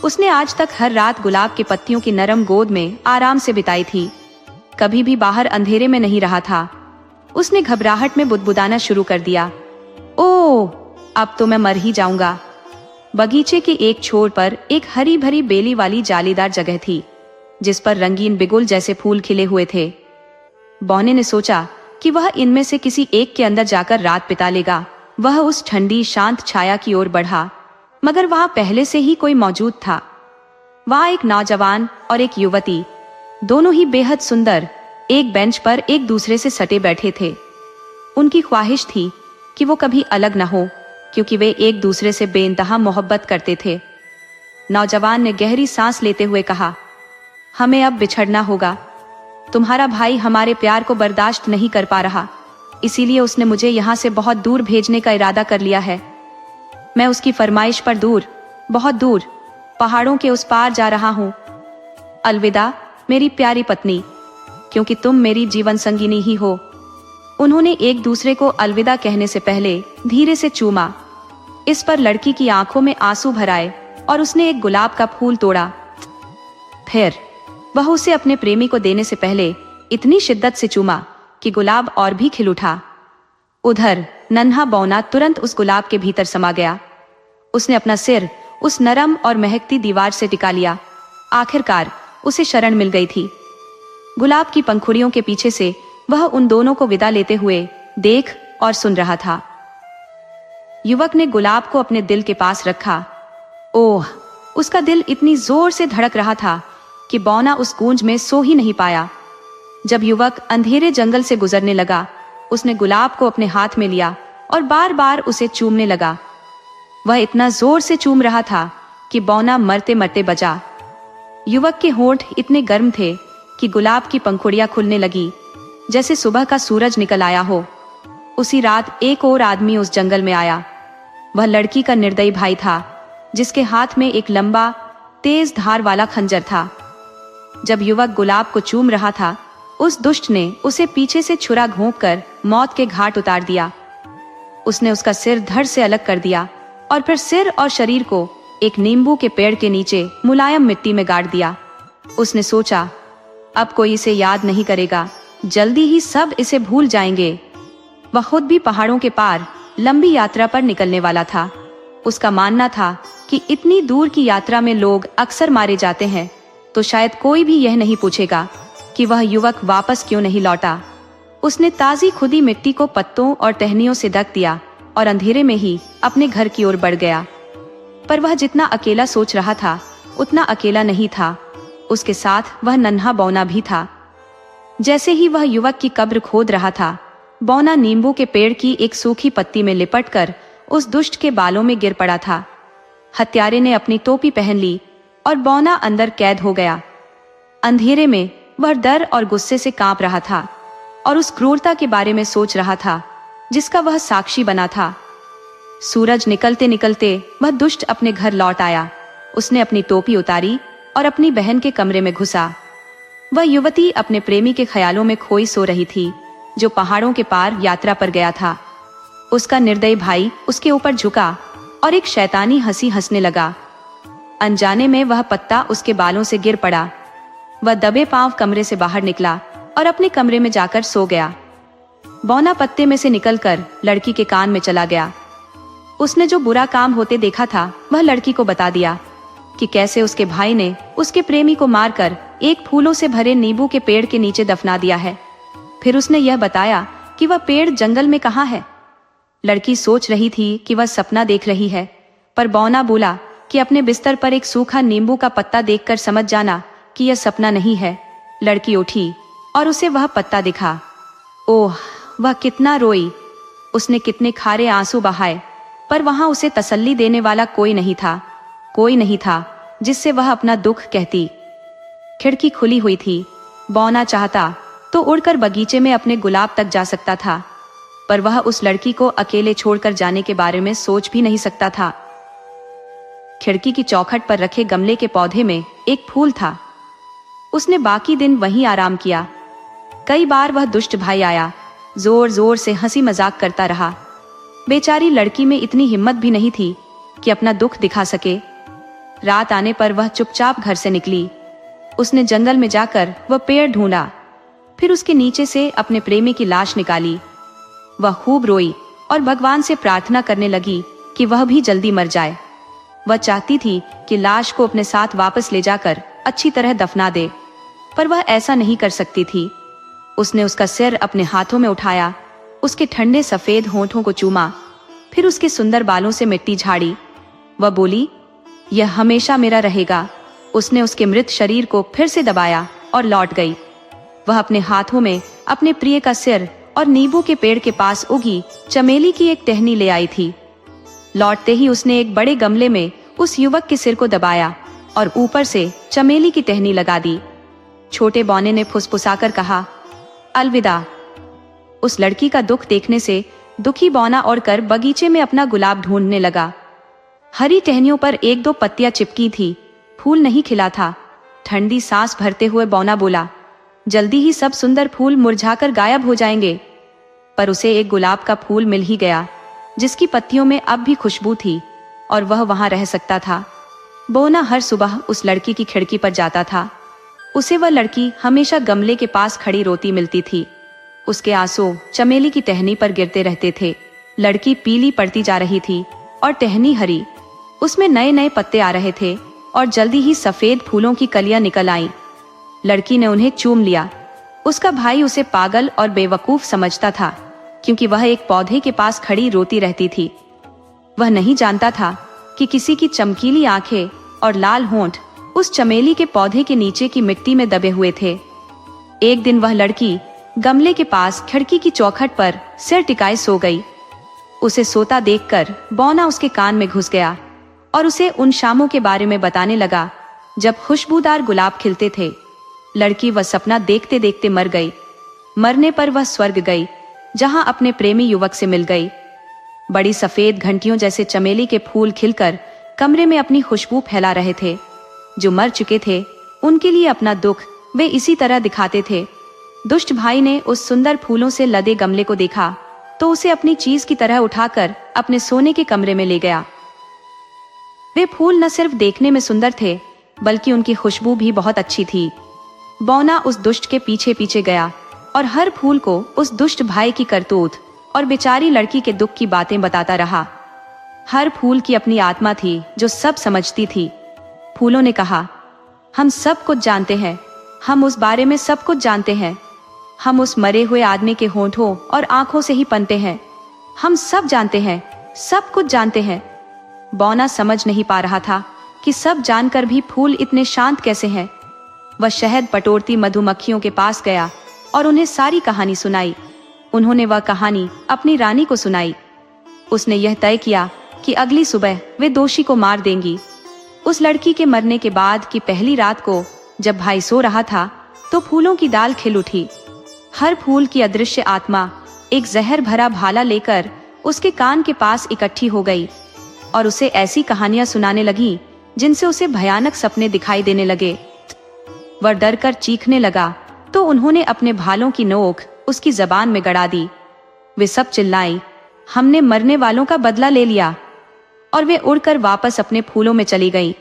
उसने आज तक हर रात गुलाब के पत्तियों की नरम गोद में आराम से बिताई थी, कभी भी बाहर अंधेरे में नहीं रहा था। उसने घबराहट में बुदबुदाना शुरू कर दिया, ओह, अब तो मैं मर ही जाऊंगा। बगीचे के एक छोर पर एक हरी भरी बेली वाली जालीदार जगह थी, जिस पर रंगीन बिगुल जैसे फूल खिले हुए थे। बौने ने सोचा कि वह इनमें से किसी एक के अंदर जाकर रात बिता लेगा। वह उस ठंडी शांत छाया की ओर बढ़ा, मगर वहां पहले से ही कोई मौजूद था। वहाँ एक नौजवान और एक युवती, दोनों ही बेहद सुंदर, एक बेंच पर एक दूसरे से सटे बैठे थे। उनकी ख्वाहिश थी कि वो कभी अलग न हो, क्योंकि वे एक दूसरे से बेइंतहा मोहब्बत करते थे। नौजवान ने गहरी सांस लेते हुए कहा, हमें अब बिछड़ना होगा। तुम्हारा भाई हमारे प्यार को बर्दाश्त नहीं कर पा रहा, इसीलिए उसने मुझे यहाँ से बहुत दूर भेजने का इरादा कर लिया है। मैं उसकी फरमाइश पर दूर, बहुत दूर, पहाड़ों के उस पार जा रहा हूँ। अलविदा मेरी प्यारी पत्नी, क्योंकि तुम मेरी जीवन संगिनी ही हो। उन्होंने एक दूसरे को अलविदा कहने से पहले धीरे से चूमा। इस पर लड़की की आंखों में आंसू भर आए और उसने एक गुलाब का फूल तोड़ा। फिर वह उसे अपने प्रेमी को देने से पहले इतनी शिद्दत से चूमा कि गुलाब और भी खिल उठा। उधर नन्हा बौना तुरंत उस गुलाब के भीतर समा गया। उसने अपना सिर उस नरम और महकती दीवार से टिका लिया। आखिरकार उसे शरण मिल गई थी। गुलाब की पंखुड़ियों के पीछे से वह उन दोनों को विदा लेते हुए देख और सुन रहा था। युवक ने गुलाब को अपने दिल के पास रखा। ओह, उसका दिल इतनी जोर से धड़क रहा था कि बौना उस गूंज में सो ही नहीं पाया। जब युवक अंधेरे जंगल से गुजरने लगा, उसने गुलाब को अपने हाथ में लिया और बार बार उसे चूमने लगा। वह इतना जोर से चूम रहा था कि बौना मरते मरते बचा। युवक के होंठ इतने गर्म थे कि गुलाब की पंखुड़ियां खुलने लगी, जैसे सुबह का सूरज निकल आया हो। उसी रात एक और आदमी उस जंगल में आया। वह लड़की का निर्दयी भाई था, जिसके हाथ में एक लंबा तेज धार वाला खंजर था। जब युवक गुलाब को चूम रहा था, उस दुष्ट ने उसे पीछे से छुरा घोंपकर मौत के घाट उतार दिया। उसने उसका सिर धड़ से अलग कर दिया और फिर सिर और शरीर को एक नींबू के पेड़ के नीचे मुलायम मिट्टी में गाड़ दिया। उसने सोचा, अब कोई इसे याद नहीं करेगा, जल्दी ही सब इसे भूल जाएंगे। वह खुद भी पहाड़ों के पार लंबी यात्रा पर निकलने वाला था। उसका मानना था कि इतनी दूर की यात्रा में लोग अक्सर मारे जाते हैं, तो शायद कोई भी यह नहीं पूछेगा कि वह युवक वापस क्यों नहीं लौटा। उसने ताजी खुदी मिट्टी को पत्तों और टहनियों से ढक दिया और अंधेरे में ही अपने घर की ओर बढ़ गया। पर वह जितना अकेला सोच रहा था, उतना अकेला नहीं था। उसके साथ वह नन्हा बौना भी था। जैसे ही वह युवक की कब्र खोद रहा था, बौना नींबू के पेड़ की एक सूखी पत्ती में लिपटकर उस दुष्ट के बालों में गिर पड़ा था। हत्यारे ने अपनी टोपी पहन ली और बौना अंदर कैद हो गया। अंधेरे में वह डर और गुस्से से कांप रहा था और उस क्रूरता के बारे में सोच रहा था जिसका वह साक्षी बना था। सूरज निकलते निकलते वह दुष्ट अपने घर लौट आया। उसने अपनी टोपी उतारी और अपनी बहन के कमरे में घुसा। वह युवती अपने प्रेमी के ख्यालों में खोई सो रही थी, जो पहाड़ों के पार यात्रा पर गया था। उसका निर्दयी भाई उसके ऊपर झुका और एक शैतानी हंसी हंसने लगा। अनजाने में वह पत्ता उसके बालों से गिर पड़ा। वह दबे पांव कमरे से बाहर निकला और अपने कमरे में जाकर सो गया। बौना पत्ते में से निकलकर लड़की के कान में चला गया। उसने जो बुरा काम होते देखा था, वह लड़की को बता दिया कि कैसे उसके भाई ने उसके प्रेमी को मारकर एक फूलों से भरे नींबू के पेड़ के नीचे दफना दिया है। फिर उसने यह बताया कि वह पेड़ जंगल में कहाँ है। लड़की सोच रही थी कि वह सपना देख रही है, पर बौना बोला कि अपने बिस्तर पर एक सूखा नींबू का पत्ता देखकर समझ जाना कि यह सपना नहीं है। लड़की उठी और उसे वह पत्ता दिखा। ओह, वह कितना रोई। उसने कितने खारे आंसू बहाए, पर वहां उसे तसल्ली देने वाला कोई नहीं था। कोई नहीं था जिससे वह अपना दुख कहती। खिड़की खुली हुई थी। बौना चाहता तो उड़कर बगीचे में अपने गुलाब तक जा सकता था, पर वह उस लड़की को अकेले छोड़कर जाने के बारे में सोच भी नहीं सकता था। खिड़की की चौखट पर रखे गमले के पौधे में एक फूल था। उसने बाकी दिन वहीं आराम किया। कई बार वह दुष्ट भाई आया, जोर जोर से हंसी मजाक करता रहा। बेचारी लड़की में इतनी हिम्मत भी नहीं थी कि अपना दुख दिखा सके। रात आने पर वह चुपचाप घर से निकली। उसने जंगल में जाकर वह पेड़ ढूंढा, फिर उसके नीचे से अपने प्रेमी की लाश निकाली। वह खूब रोई और भगवान से प्रार्थना करने लगी कि वह भी जल्दी मर जाए। वह चाहती थी कि लाश को अपने साथ वापस ले जाकर अच्छी तरह दफना दे, पर वह ऐसा नहीं कर सकती थी। उसने उसका सिर अपने हाथों में उठाया, उसके ठंडे सफेद होंठों को चूमा, फिर उसके सुंदर बालों से मिट्टी झाड़ी। वह बोली, यह हमेशा मेरा रहेगा। उसने उसके मृत शरीर को फिर से दबाया और लौट गई। वह अपने हाथों में अपने प्रिय का सिर और नींबू के पेड़ के पास उगी चमेली की एक टहनी ले आई थी। लौटते ही उसने एक बड़े गमले में उस युवक के सिर को दबाया और ऊपर से चमेली की टहनी लगा दी। छोटे बौने ने फुसफुसाकर कहा, अलविदा। उस लड़की का दुख देखने से दुखी बौना और कर बगीचे में अपना गुलाब ढूंढने लगा। हरी टहनियों पर एक दो पत्तियां चिपकी थी, फूल नहीं खिला था। ठंडी सांस भरते हुए बौना बोला, जल्दी ही सब सुंदर फूल मुरझाकर गायब हो जाएंगे। पर उसे एक गुलाब का फूल मिल ही गया, जिसकी पत्तियों में अब भी खुशबू थी और वह वहां रह सकता था। बौना हर सुबह उस लड़की की खिड़की पर जाता था। उसे वह लड़की हमेशा गमले के पास खड़ी रोती मिलती थी। उसके आंसू चमेली की टहनी पर गिरते रहते थे। लड़की पीली पड़ती जा रही थी और टहनी हरी, उसमें नए नए पत्ते आ रहे थे और जल्दी ही सफेद फूलों की कलियां निकल आईं। लड़की ने उन्हें चूम लिया। उसका भाई उसे पागल और बेवकूफ समझता था, क्योंकि वह एक पौधे के पास खड़ी रोती रहती थी। वह नहीं जानता था कि किसी की चमकीली आंखें और लाल होंठ उस चमेली के पौधे के नीचे की मिट्टी में दबे हुए थे। एक दिन वह लड़की गमले के पास खिड़की की चौखट पर सिर टिकाए सो गई। उसे सोता देखकर बौना उसके कान में घुस गया और उसे उन शामों के बारे में बताने लगा जब खुशबूदार गुलाब खिलते थे। लड़की वह सपना देखते देखते मर गई। मरने पर वह स्वर्ग गई, जहां अपने प्रेमी युवक से मिल गई। बड़ी सफेद घंटियों जैसे चमेली के फूल खिलकर कमरे में अपनी खुशबू फैला रहे थे। जो मर चुके थे उनके लिए अपना दुख वे इसी तरह दिखाते थे। दुष्ट भाई ने उस सुंदर फूलों से लदे गमले को देखा तो उसे अपनी चीज की तरह उठाकर अपने सोने के कमरे में ले गया। वे फूल न सिर्फ देखने में सुंदर थे, बल्कि उनकी खुशबू भी बहुत अच्छी थी। बौना उस दुष्ट के पीछे पीछे गया और हर फूल को उस दुष्ट भाई की करतूत और बेचारी लड़की के दुख की बातें बताता रहा। हर फूल की अपनी आत्मा थी जो सब समझती थी। फूलों ने कहा, हम सब कुछ जानते हैं, हम उस बारे में सब कुछ जानते हैं। हम उस मरे हुए आदमी के होंठों और आंखों से ही पनते हैं। हम सब जानते हैं, सब कुछ जानते हैं। बौना समझ नहीं पा रहा था कि सब जानकर भी फूल इतने शांत कैसे हैं। वह शहद पटोरती मधुमक्खियों के पास गया और उन्हें सारी कहानी सुनाई। उन्होंने वह कहानी अपनी रानी को सुनाई। उसने यह तय किया कि अगली सुबह वे दोषी को मार देंगी। उस लड़की के मरने के बाद की पहली रात को जब भाई सो रहा था तो फूलों की डाल खिल उठी। हर फूल की अदृश्य आत्मा एक जहर भरा भाला लेकर उसके कान के पास इकट्ठी हो गई और उसे ऐसी कहानियां सुनाने लगी जिनसे उसे भयानक सपने दिखाई देने लगे। वह डर कर चीखने लगा तो उन्होंने अपने भालों की नोक उसकी जबान में गड़ा दी। वे सब चिल्लाई, हमने मरने वालों का बदला ले लिया। और वे उड़कर वापस अपने फूलों में चली गईं।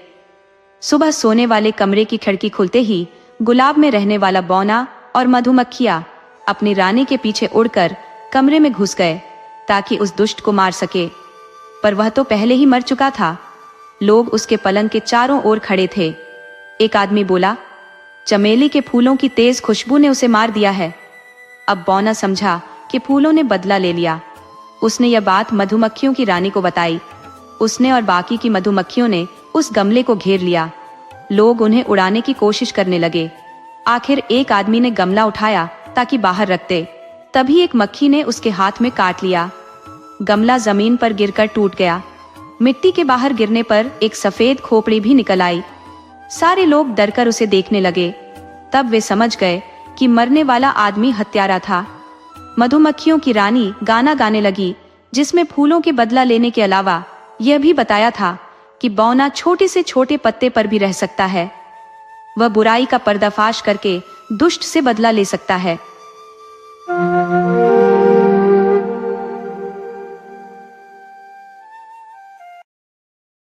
सुबह सोने वाले कमरे की खिड़की खुलते ही गुलाब में रहने वाला बौना और मधुमक्खियां अपनी रानी के पीछे उड़कर कमरे में घुस गए ताकि उस दुष्ट को मार सके। पर वह तो पहले ही मर चुका था। लोग उसके पलंग के चारों ओर खड़े थे। एक आदमी बोला, चमेली के फूलों की तेज खुशबू ने उसे मार दिया है। अब बौना समझा कि फूलों ने बदला ले लिया। उसने यह बात मधुमक्खियों की रानी को बताई। उसने और बाकी की मधुमक्खियों ने उस गमले को घेर लिया। लोग उन्हें उड़ाने की कोशिश करने लगे। आखिर एक आदमी ने गमला उठाया ताकि बाहर रख दे। तभी एक मक्खी ने उसके हाथ में काट लिया। गमला जमीन पर गिरकर टूट गया। मिट्टी के बाहर गिरने पर एक सफेद खोपड़ी भी निकल आई। सारे लोग डरकर उसे देखने लगे। तब वे समझ गए कि मरने वाला आदमी हत्यारा था। मधुमक्खियों की रानी गाना गाने लगी, जिसमें फूलों के बदला लेने के अलावा यह भी बताया था कि बौना छोटे से छोटे पत्ते पर भी रह सकता है। वह बुराई का पर्दाफाश करके दुष्ट से बदला ले सकता है।